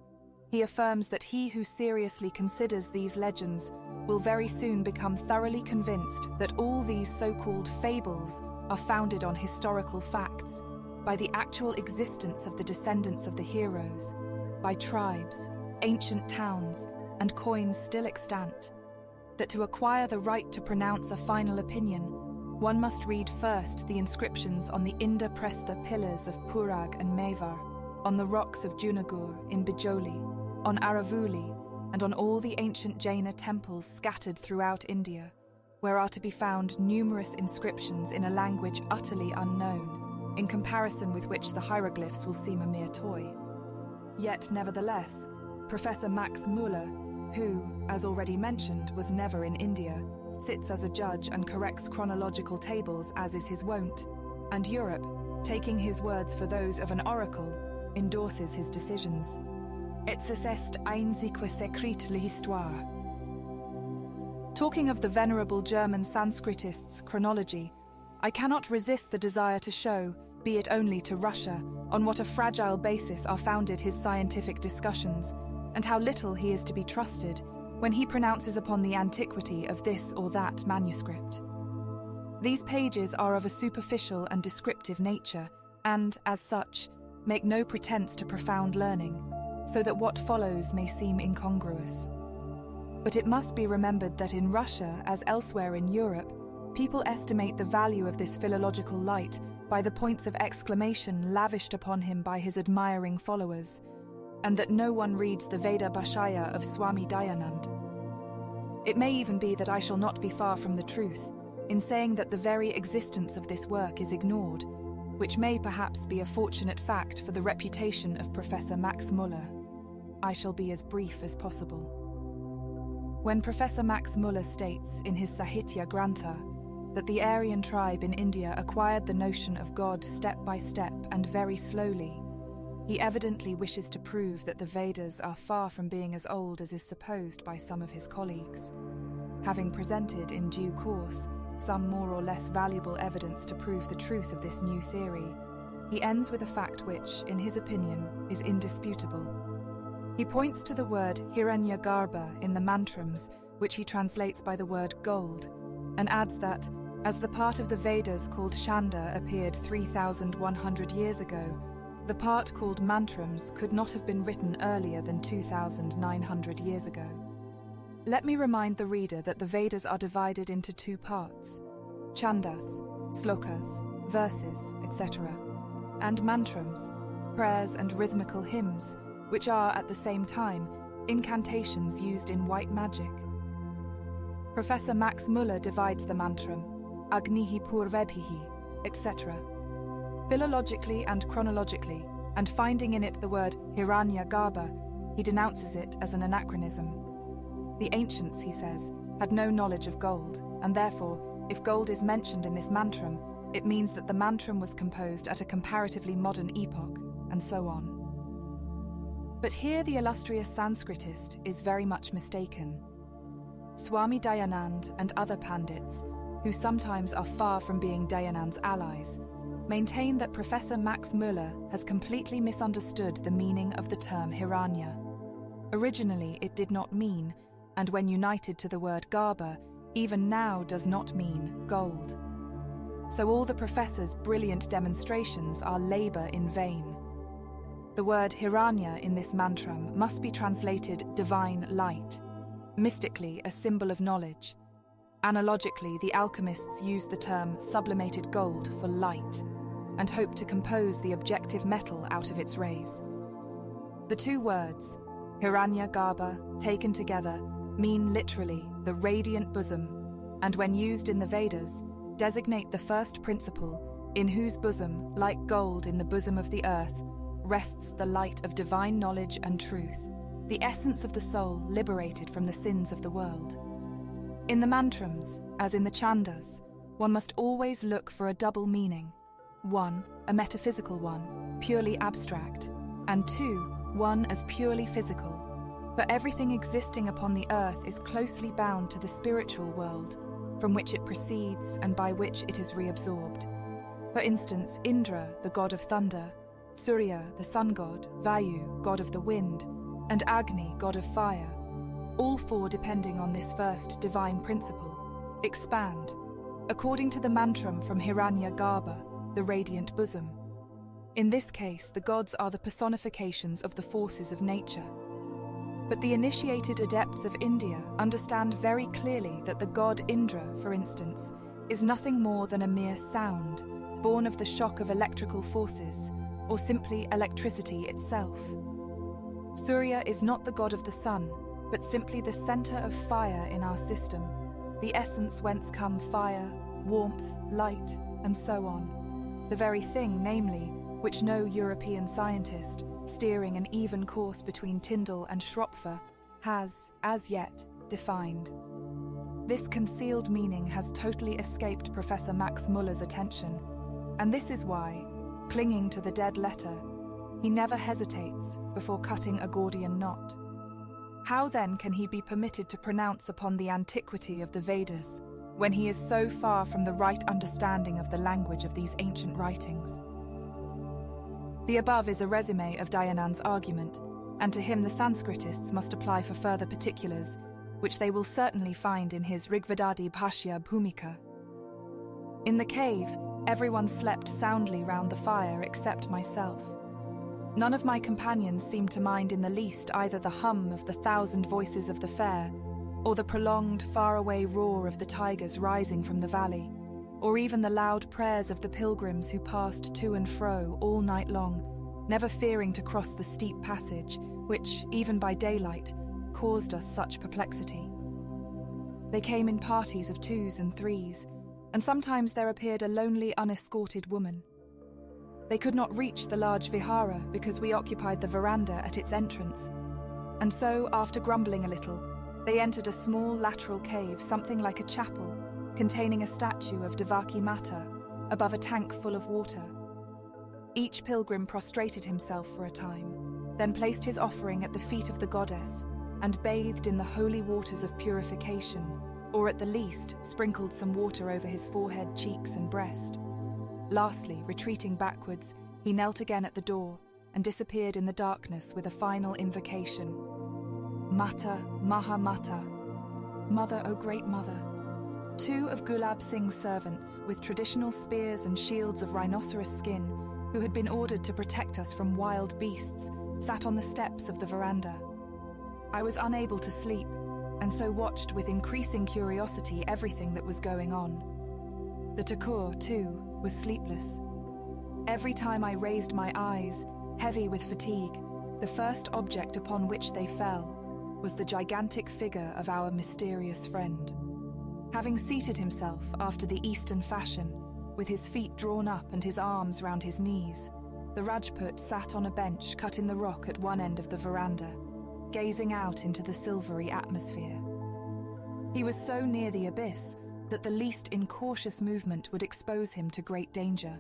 [SPEAKER 1] He affirms that he who seriously considers these legends will very soon become thoroughly convinced that all these so-called fables are founded on historical facts, by the actual existence of the descendants of the heroes, by tribes, ancient towns, and coins still extant, that to acquire the right to pronounce a final opinion, one must read first the inscriptions on the Indraprastha pillars of Purag and Mevar, on the rocks of Junagadh in Bijoli, on Aravuli, and on all the ancient Jaina temples scattered throughout India, where are to be found numerous inscriptions in a language utterly unknown, in comparison with which the hieroglyphs will seem a mere toy. Yet, nevertheless, Professor Max Muller, who, as already mentioned, was never in India, sits as a judge and corrects chronological tables as is his wont, and Europe, taking his words for those of an oracle, endorses his decisions. Et ce est ainsi que s'écrit l'histoire. Talking of the venerable German Sanskritists' chronology, I cannot resist the desire to show, be it only to Russia, on what a fragile basis are founded his scientific discussions, and how little he is to be trusted when he pronounces upon the antiquity of this or that manuscript. These pages are of a superficial and descriptive nature, and, as such, make no pretense to profound learning, so that what follows may seem incongruous. But it must be remembered that in Russia, as elsewhere in Europe, people estimate the value of this philological light by the points of exclamation lavished upon him by his admiring followers, and that no one reads the Veda Bhashaya of Swami Dayanand. It may even be that I shall not be far from the truth in saying that the very existence of this work is ignored, which may perhaps be a fortunate fact for the reputation of Professor Max Muller. I shall be as brief as possible. When Professor Max Muller states in his Sahitya Grantha that the Aryan tribe in India acquired the notion of God step by step and very slowly, he evidently wishes to prove that the Vedas are far from being as old as is supposed by some of his colleagues. Having presented in due course some more or less valuable evidence to prove the truth of this new theory, he ends with a fact which, in his opinion, is indisputable. He points to the word Hiranyagarbha in the mantrams, which he translates by the word gold, and adds that, as the part of the Vedas called Chanda appeared 3,100 years ago, the part called mantrams could not have been written earlier than 2,900 years ago. Let me remind the reader that the Vedas are divided into two parts: chandas, slokas, verses, etc., and mantrams, prayers and rhythmical hymns, which are, at the same time, incantations used in white magic. Professor Max Muller divides the mantram, Agnihi Purvebhihi, etc., philologically and chronologically, and finding in it the word Hiranyagarbha, he denounces it as an anachronism. The ancients, he says, had no knowledge of gold, and therefore, if gold is mentioned in this mantram, it means that the mantram was composed at a comparatively modern epoch, and so on. But here the illustrious Sanskritist is very much mistaken. Swami Dayanand and other pandits, who sometimes are far from being Dayanand's allies, maintain that Professor Max Muller has completely misunderstood the meaning of the term Hiranya. Originally, it did not mean, and when united to the word Garba, even now does not mean gold. So all the professor's brilliant demonstrations are labor in vain. The word Hiranya in this mantram must be translated divine light, mystically a symbol of knowledge. Analogically, the alchemists used the term sublimated gold for light, and hoped to compose the objective metal out of its rays. The two words, Hiranyagarbha, taken together, mean literally the radiant bosom, and when used in the Vedas, designate the first principle, in whose bosom, like gold in the bosom of the earth, rests the light of divine knowledge and truth, the essence of the soul liberated from the sins of the world. In the mantrams, as in the chandas, one must always look for a double meaning. One, a metaphysical one, purely abstract, and two, one as purely physical. For everything existing upon the earth is closely bound to the spiritual world, from which it proceeds and by which it is reabsorbed. For instance, Indra, the god of thunder, Surya, the sun god, Vayu, god of the wind, and Agni, god of fire, all four depending on this first divine principle, expand, according to the mantram from Hiranya Garbha, the radiant bosom. In this case, the gods are the personifications of the forces of nature. But the initiated adepts of India understand very clearly that the god Indra, for instance, is nothing more than a mere sound, born of the shock of electrical forces, or simply electricity itself. Surya is not the god of the sun, but simply the center of fire in our system, the essence whence come fire, warmth, light, and so on. The very thing, namely, which no European scientist, steering an even course between Tyndall and Schropfer, has, as yet, defined. This concealed meaning has totally escaped Professor Max Muller's attention, and this is why, clinging to the dead letter, he never hesitates before cutting a Gordian knot. How then can he be permitted to pronounce upon the antiquity of the Vedas, when he is so far from the right understanding of the language of these ancient writings? The above is a resume of Dayanand's argument, and to him the Sanskritists must apply for further particulars, which they will certainly find in his Rigvedadi Bhashya Bhumika. In the cave, everyone slept soundly round the fire except myself. None of my companions seemed to mind in the least either the hum of the thousand voices of the fair, or the prolonged, faraway roar of the tigers rising from the valley, or even the loud prayers of the pilgrims who passed to and fro all night long, never fearing to cross the steep passage, which, even by daylight, caused us such perplexity. They came in parties of 2s and 3s, and sometimes there appeared a lonely, unescorted woman. They could not reach the large vihara because we occupied the veranda at its entrance, and so, after grumbling a little, they entered a small lateral cave, something like a chapel, containing a statue of Devaki Mata above a tank full of water. Each pilgrim prostrated himself for a time, then placed his offering at the feet of the goddess and bathed in the holy waters of purification, or at the least sprinkled some water over his forehead, cheeks and breast. Lastly, retreating backwards, he knelt again at the door and disappeared in the darkness with a final invocation. Mata, Maha Mata, Mother, O Great Mother. 2 of Gulab Singh's servants, with traditional spears and shields of rhinoceros skin, who had been ordered to protect us from wild beasts, sat on the steps of the veranda. I was unable to sleep, and so watched with increasing curiosity everything that was going on. The Thakur, too, was sleepless. Every time I raised my eyes, heavy with fatigue, the first object upon which they fell was the gigantic figure of our mysterious friend. Having seated himself after the Eastern fashion, with his feet drawn up and his arms round his knees, the Rajput sat on a bench cut in the rock at one end of the veranda, gazing out into the silvery atmosphere. He was so near the abyss that the least incautious movement would expose him to great danger.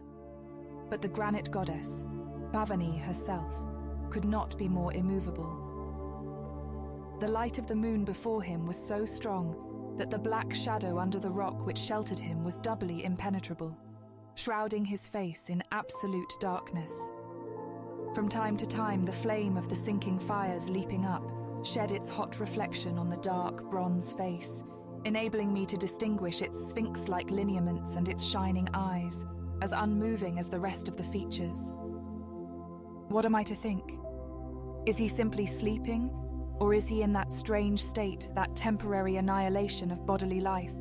[SPEAKER 1] But the granite goddess, Bhavani herself, could not be more immovable. The light of the moon before him was so strong that the black shadow under the rock which sheltered him was doubly impenetrable, shrouding his face in absolute darkness. From time to time, the flame of the sinking fires leaping up shed its hot reflection on the dark bronze face, enabling me to distinguish its sphinx-like lineaments and its shining eyes, as unmoving as the rest of the features. What am I to think? Is he simply sleeping, or is he in that strange state, that temporary annihilation of bodily life?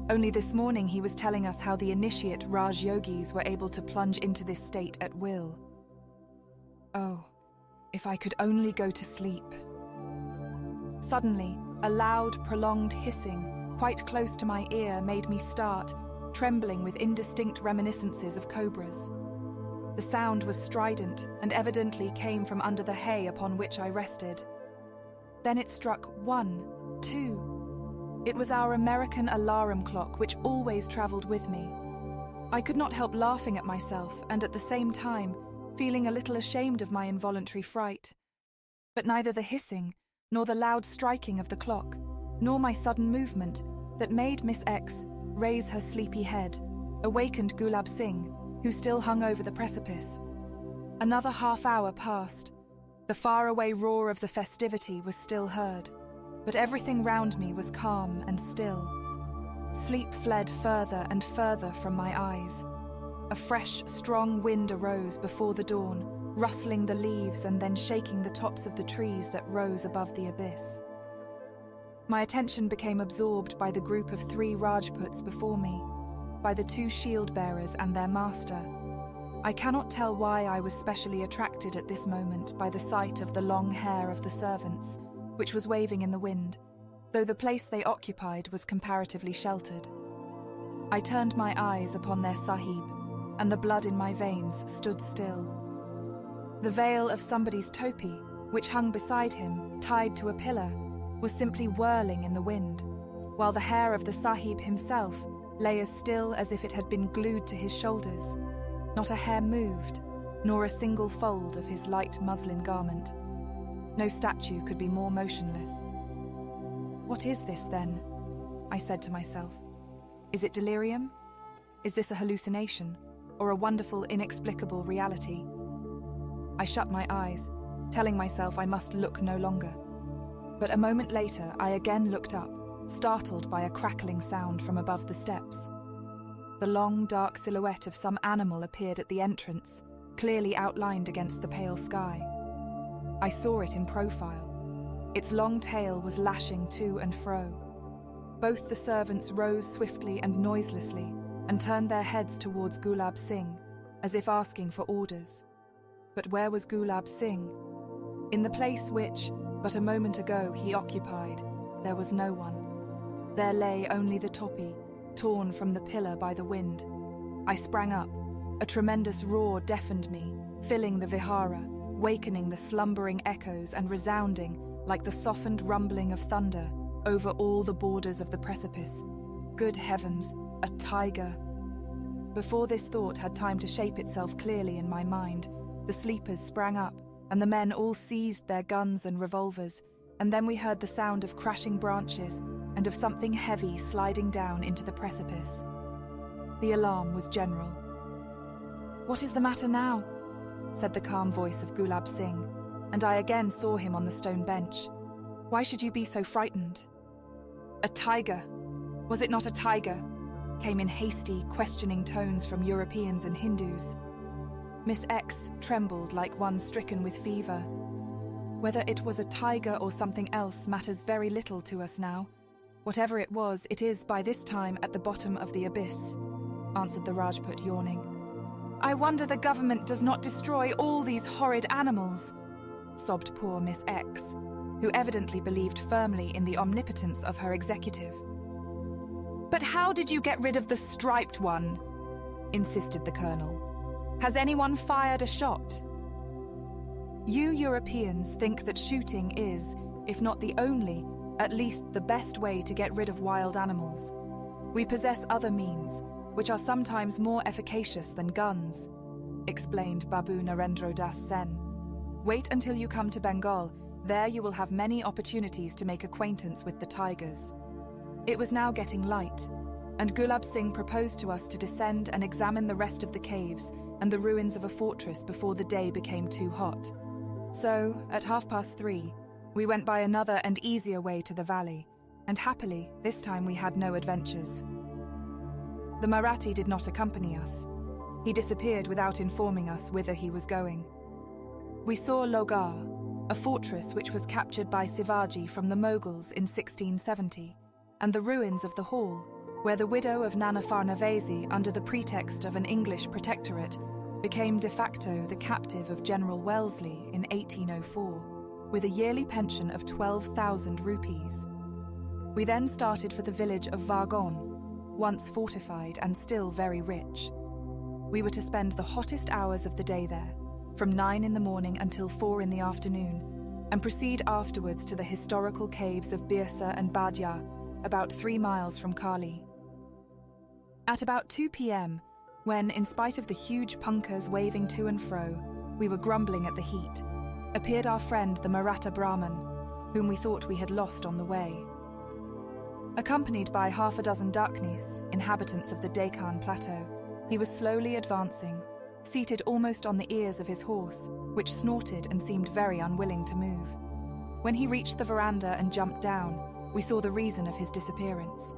[SPEAKER 1] Only this morning he was telling us how the initiate Raj yogis were able to plunge into this state at will. Oh, if I could only go to sleep. Suddenly, a loud, prolonged hissing, quite close to my ear, made me start, trembling with indistinct reminiscences of cobras. The sound was strident and evidently came from under the hay upon which I rested. Then it struck 1, 2. It was our American alarm clock which always travelled with me. I could not help laughing at myself and at the same time feeling a little ashamed of my involuntary fright. But neither the hissing, nor the loud striking of the clock, nor my sudden movement that made Miss X raise her sleepy head, awakened Gulab Singh, who still hung over the precipice. Another half hour passed. The faraway roar of the festivity was still heard, but everything round me was calm and still. Sleep fled further and further from my eyes. A fresh, strong wind arose before the dawn, rustling the leaves and then shaking the tops of the trees that rose above the abyss. My attention became absorbed by the group of 3 Rajputs before me, by the 2 shield-bearers and their master. I cannot tell why I was specially attracted at this moment by the sight of the long hair of the servants, which was waving in the wind, though the place they occupied was comparatively sheltered. I turned my eyes upon their sahib, and the blood in my veins stood still. The veil of somebody's topi, which hung beside him, tied to a pillar, was simply whirling in the wind, while the hair of the sahib himself lay as still as if it had been glued to his shoulders. Not a hair moved, nor a single fold of his light muslin garment. No statue could be more motionless. What is this, then? I said to myself. Is it delirium? Is this a hallucination, or a wonderful, inexplicable reality? I shut my eyes, telling myself I must look no longer. But a moment later, I again looked up, startled by a crackling sound from above the steps. The long, dark silhouette of some animal appeared at the entrance, clearly outlined against the pale sky. I saw it in profile. Its long tail was lashing to and fro. Both the servants rose swiftly and noiselessly and turned their heads towards Gulab Singh, as if asking for orders. But where was Gulab Singh? In the place which, but a moment ago, he occupied, there was no one. There lay only the topi, torn from the pillar by the wind. I sprang up. A tremendous roar deafened me, filling the vihara, wakening the slumbering echoes and resounding, like the softened rumbling of thunder, over all the borders of the precipice. Good heavens, a tiger! Before this thought had time to shape itself clearly in my mind, the sleepers sprang up, and the men all seized their guns and revolvers, and then we heard the sound of crashing branches and of something heavy sliding down into the precipice. The alarm was general. "What is the matter now?" said the calm voice of Gulab Singh, and I again saw him on the stone bench. "Why should you be so frightened?" "A tiger! Was it not a tiger?" came in hasty, questioning tones from Europeans and Hindus. Miss X trembled like one stricken with fever. Whether it was a tiger or something else matters very little to us now. Whatever it was, it is by this time at the bottom of the abyss, answered the Rajput, yawning. "I wonder the government does not destroy all these horrid animals," sobbed poor Miss X, who evidently believed firmly in the omnipotence of her executive. "But how did you get rid of the striped one?" insisted the colonel. "Has anyone fired a shot?" "You Europeans think that shooting is, if not the only, at least the best way to get rid of wild animals. We possess other means, which are sometimes more efficacious than guns," explained Babu Narendra Das Sen. "Wait until you come to Bengal. There you will have many opportunities to make acquaintance with the tigers." It was now getting light, and Gulab Singh proposed to us to descend and examine the rest of the caves and the ruins of a fortress before the day became too hot. So, at 3:30, we went by another and easier way to the valley, and happily, this time we had no adventures. The Marathi did not accompany us. He disappeared without informing us whither he was going. We saw Logar, a fortress which was captured by Shivaji from the Mughals in 1670, and the ruins of the hall, where the widow of Nana Farnavesi, under the pretext of an English protectorate, became de facto the captive of General Wellesley in 1804, with a yearly pension of 12,000 rupees. We then started for the village of Vargon, once fortified and still very rich. We were to spend the hottest hours of the day there, from 9 in the morning until 4 in the afternoon, and proceed afterwards to the historical caves of Birsa and Badya, about 3 miles from Karli. At about 2 p.m., when, in spite of the huge punkahs waving to and fro, we were grumbling at the heat, appeared our friend the Maratha Brahmin, whom we thought we had lost on the way. Accompanied by 6 Daknis, inhabitants of the Deccan Plateau, he was slowly advancing, seated almost on the ears of his horse, which snorted and seemed very unwilling to move. When he reached the veranda and jumped down, we saw the reason of his disappearance.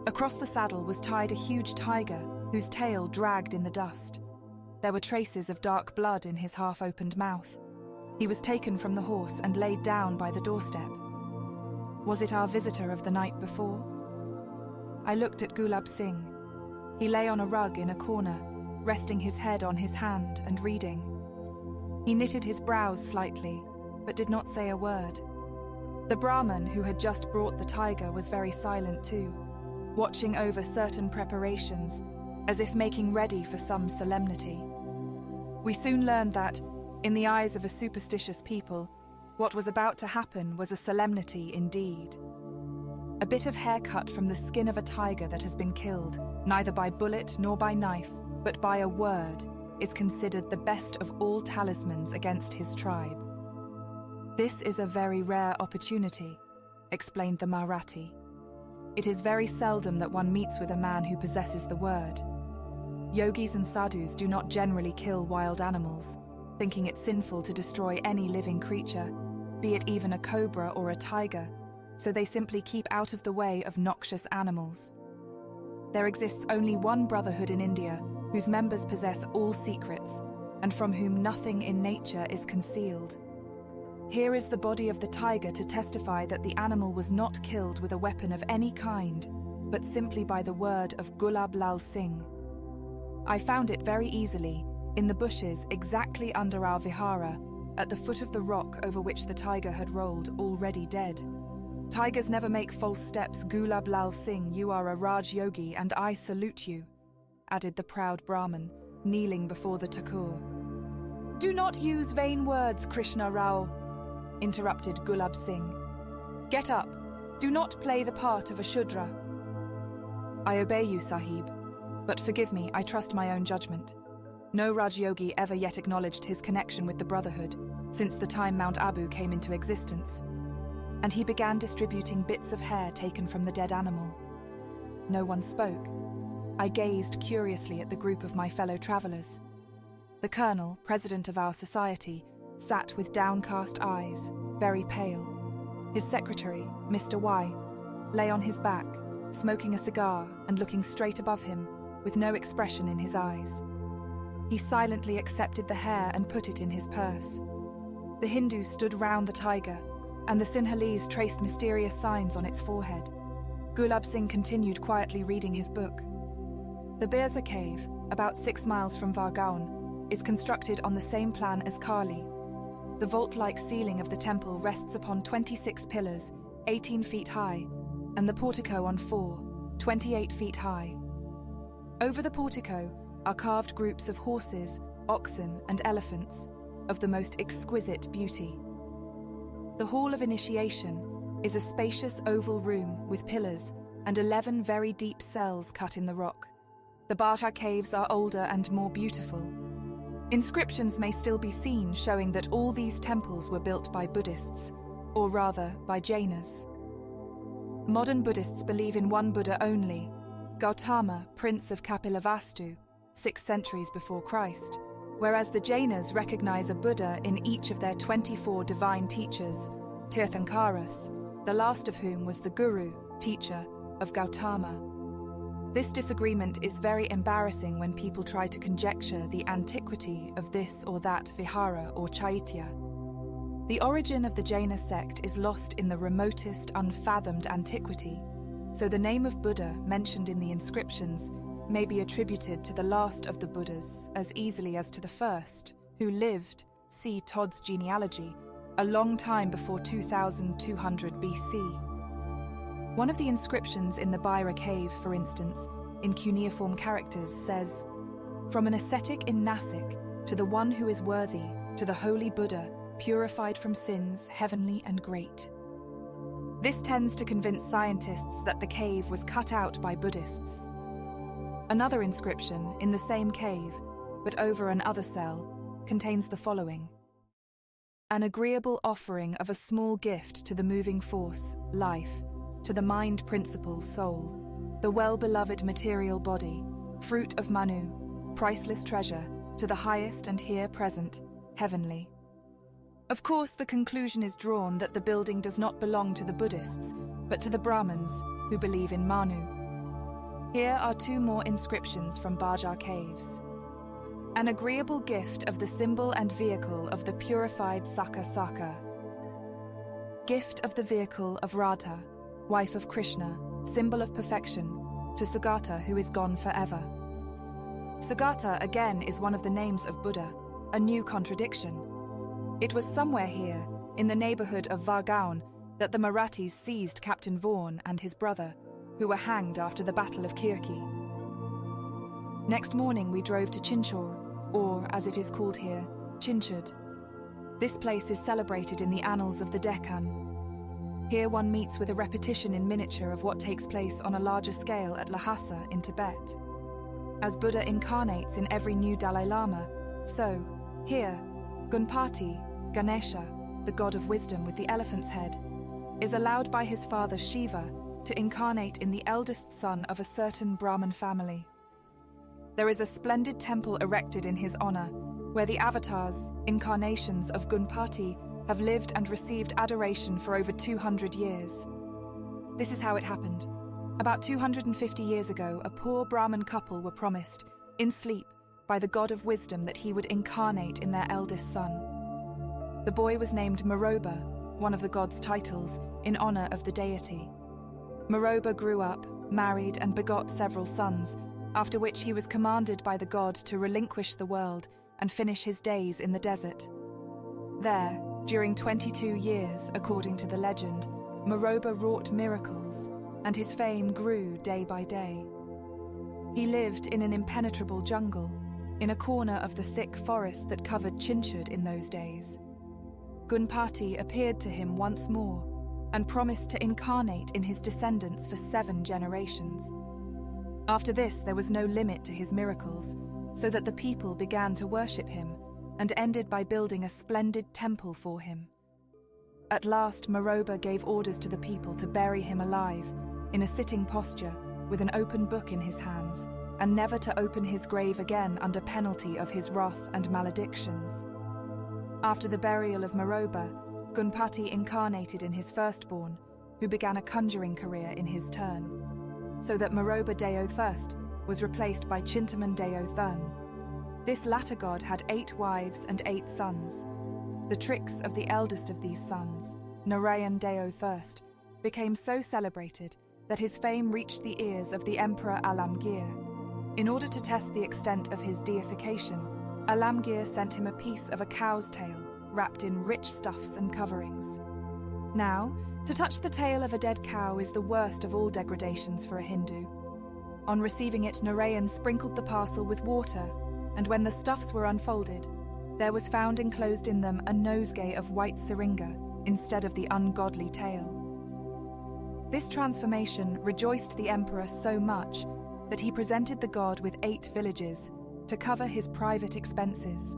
[SPEAKER 1] Across the saddle was tied a huge tiger whose tail dragged in the dust. There were traces of dark blood in his half-opened mouth. He was taken from the horse and laid down by the doorstep. Was it our visitor of the night before? I looked at Gulab Singh. He lay on a rug in a corner, resting his head on his hand and reading. He knitted his brows slightly, but did not say a word. The Brahmin who had just brought the tiger was very silent too, watching over certain preparations, as if making ready for some solemnity. We soon learned that, in the eyes of a superstitious people, what was about to happen was a solemnity indeed. A bit of hair cut from the skin of a tiger that has been killed, neither by bullet nor by knife, but by a word, is considered the best of all talismans against his tribe. This is a very rare opportunity, explained the Marathi. It is very seldom that one meets with a man who possesses the word. Yogis and sadhus do not generally kill wild animals, thinking it sinful to destroy any living creature, be it even a cobra or a tiger, so they simply keep out of the way of noxious animals. There exists only one brotherhood in India whose members possess all secrets, and from whom nothing in nature is concealed. Here is the body of the tiger to testify that the animal was not killed with a weapon of any kind, but simply by the word of Gulab Lal Singh. I found it very easily, in the bushes exactly under our vihara, at the foot of the rock over which the tiger had rolled, already dead. Tigers never make false steps, Gulab Lal Singh, you are a Raj Yogi and I salute you, added the proud Brahmin, kneeling before the Thakur. Do not use vain words, Krishna Rao, interrupted Gulab Singh. Get up, do not play the part of a Shudra. I obey you, Sahib, but forgive me, I trust my own judgment. No Raj Yogi ever yet acknowledged his connection with the Brotherhood since the time Mount Abu came into existence, and he began distributing bits of hair taken from the dead animal. No one spoke. I gazed curiously at the group of my fellow travellers. The colonel, president of our society, sat with downcast eyes, very pale. His secretary, Mr. Y, lay on his back, smoking a cigar and looking straight above him, with no expression in his eyes. He silently accepted the hair and put it in his purse. The Hindus stood round the tiger, and the Sinhalese traced mysterious signs on its forehead. Gulab Singh continued quietly reading his book. The Birza cave, about 6 miles from Vargaon, is constructed on the same plan as Karli. The vault-like ceiling of the temple rests upon 26 pillars, 18 feet high, and the portico on 4, 28 feet high. Over the portico are carved groups of horses, oxen, and elephants, of the most exquisite beauty. The Hall of Initiation is a spacious oval room with pillars and 11 very deep cells cut in the rock. The Bata caves are older and more beautiful. Inscriptions may still be seen showing that all these temples were built by Buddhists, or rather by Jainas. Modern Buddhists believe in one Buddha only, Gautama, prince of Kapilavastu, 6 centuries before Christ, whereas the Jainas recognize a Buddha in each of their 24 divine teachers, Tirthankaras, the last of whom was the guru, teacher, of Gautama. This disagreement is very embarrassing when people try to conjecture the antiquity of this or that vihara or chaitya. The origin of the Jaina sect is lost in the remotest, unfathomed antiquity, so the name of Buddha mentioned in the inscriptions may be attributed to the last of the Buddhas as easily as to the first, who lived, see Todd's genealogy, a long time before 2200 BC. One of the inscriptions in the Byra cave, for instance, in cuneiform characters says, "From an ascetic in Nasik, to the one who is worthy, to the holy Buddha, purified from sins, heavenly and great." This tends to convince scientists that the cave was cut out by Buddhists. Another inscription in the same cave, but over an other cell, contains the following: "An agreeable offering of a small gift to the moving force, life, to the mind principle, soul, the well-beloved material body, fruit of Manu, priceless treasure, to the highest and here present, heavenly." Of course, the conclusion is drawn that the building does not belong to the Buddhists, but to the Brahmins, who believe in Manu. Here are two more inscriptions from Bajar Caves. An agreeable gift of the symbol and vehicle of the purified Saka Saka. Gift of the vehicle of Radha, wife of Krishna, symbol of perfection, to Sugata, who is gone forever. Sugata, again, is one of the names of Buddha, a new contradiction. It was somewhere here, in the neighborhood of Vargaon, that the Marathis seized Captain Vaughan and his brother, who were hanged after the Battle of Kirki. Next morning we drove to Chinchor, or, as it is called here, Chinchud. This place is celebrated in the annals of the Deccan. Here one meets with a repetition in miniature of what takes place on a larger scale at Lhasa in Tibet. As Buddha incarnates in every new Dalai Lama, so, here, Gunpati, Ganesha, the god of wisdom with the elephant's head, is allowed by his father Shiva to incarnate in the eldest son of a certain Brahmin family. There is a splendid temple erected in his honor, where the avatars, incarnations of Gunpati, have lived and received adoration for over 200 years. This is how it happened. About 250 years ago, a poor Brahmin couple were promised, in sleep, by the god of wisdom that he would incarnate in their eldest son. The boy was named Maroba, one of the god's titles, in honor of the deity. Maroba grew up, married, and begot several sons, after which he was commanded by the god to relinquish the world and finish his days in the desert. There, during 22 years, according to the legend, Maroba wrought miracles, and his fame grew day by day. He lived in an impenetrable jungle, in a corner of the thick forest that covered Chinchud in those days. Gunpati appeared to him once more and promised to incarnate in his descendants for 7 generations. After this, there was no limit to his miracles, so that the people began to worship him and ended by building a splendid temple for him. At last, Maroba gave orders to the people to bury him alive, in a sitting posture, with an open book in his hands, and never to open his grave again under penalty of his wrath and maledictions. After the burial of Maroba, Gunpati incarnated in his firstborn, who began a conjuring career in his turn, so that Maroba Deo Thirst was replaced by Chintaman Deo Thurn. This latter god had 8 wives and 8 sons. The tricks of the eldest of these sons, Narayan Deo Thirst, became so celebrated that his fame reached the ears of the Emperor Alamgir. In order to test the extent of his deification, Alamgir sent him a piece of a cow's tail wrapped in rich stuffs and coverings. Now, to touch the tail of a dead cow is the worst of all degradations for a Hindu. On receiving it, Narayan sprinkled the parcel with water, and when the stuffs were unfolded, there was found enclosed in them a nosegay of white syringa instead of the ungodly tail. This transformation rejoiced the emperor so much that he presented the god with 8 villages to cover his private expenses.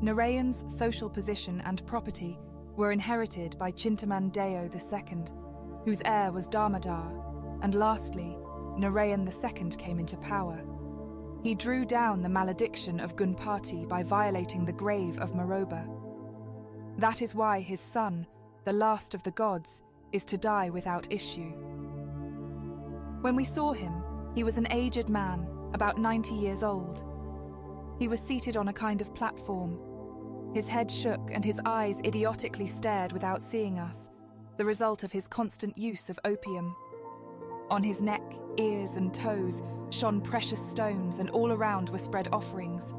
[SPEAKER 1] Narayan's social position and property were inherited by Chintaman Deo II, whose heir was Damodar, and lastly, Narayan II came into power. He drew down the malediction of Gunpati by violating the grave of Maroba. That is why his son, the last of the gods, is to die without issue. When we saw him, he was an aged man, about 90 years old. He was seated on a kind of platform. His head shook and his eyes idiotically stared without seeing us, the result of his constant use of opium. On his neck, ears and toes shone precious stones, and all around were spread offerings.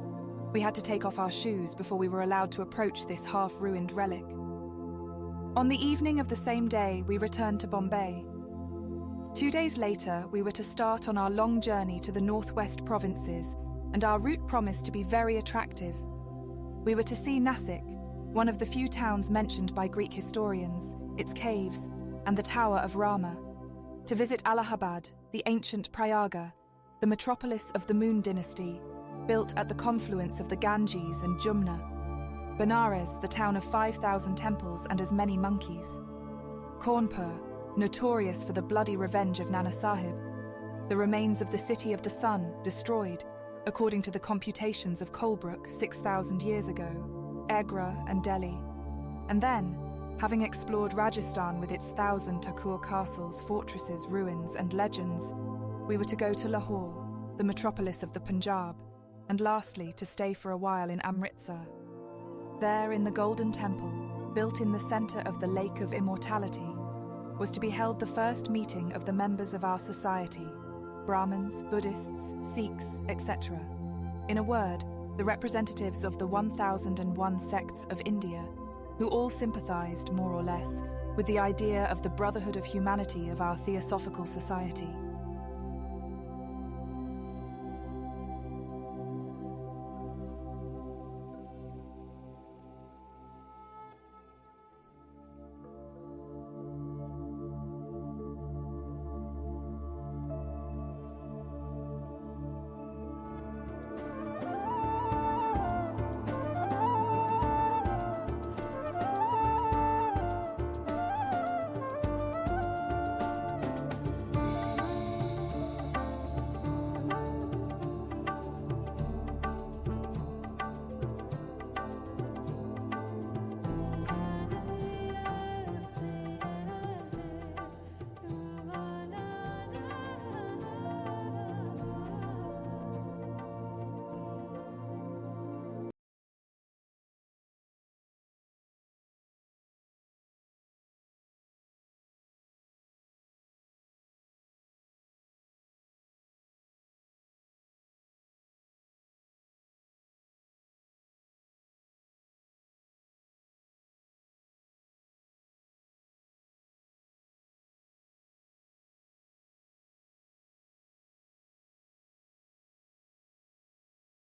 [SPEAKER 1] We had to take off our shoes before we were allowed to approach this half-ruined relic. On the evening of the same day, we returned to Bombay. 2 days later, we were to start on our long journey to the northwest provinces, and our route promised to be very attractive. We were to see Nasik, one of the few towns mentioned by Greek historians, its caves, and the Tower of Rama; to visit Allahabad, the ancient Prayaga, the metropolis of the Moon dynasty, built at the confluence of the Ganges and Jumna; Benares, the town of 5,000 temples and as many monkeys; Kaunpur, notorious for the bloody revenge of Nana Sahib; the remains of the City of the Sun, destroyed, according to the computations of Colebrook 6,000 years ago; Agra and Delhi. And then, having explored Rajasthan with its 1,000 Thakur castles, fortresses, ruins and legends, we were to go to Lahore, the metropolis of the Punjab, and lastly to stay for a while in Amritsar. There, in the Golden Temple, built in the centre of the Lake of Immortality, was to be held the first meeting of the members of our society, Brahmins, Buddhists, Sikhs, etc. In a word, the representatives of the 1001 sects of India, who all sympathised, more or less, with the idea of the brotherhood of humanity of our Theosophical Society.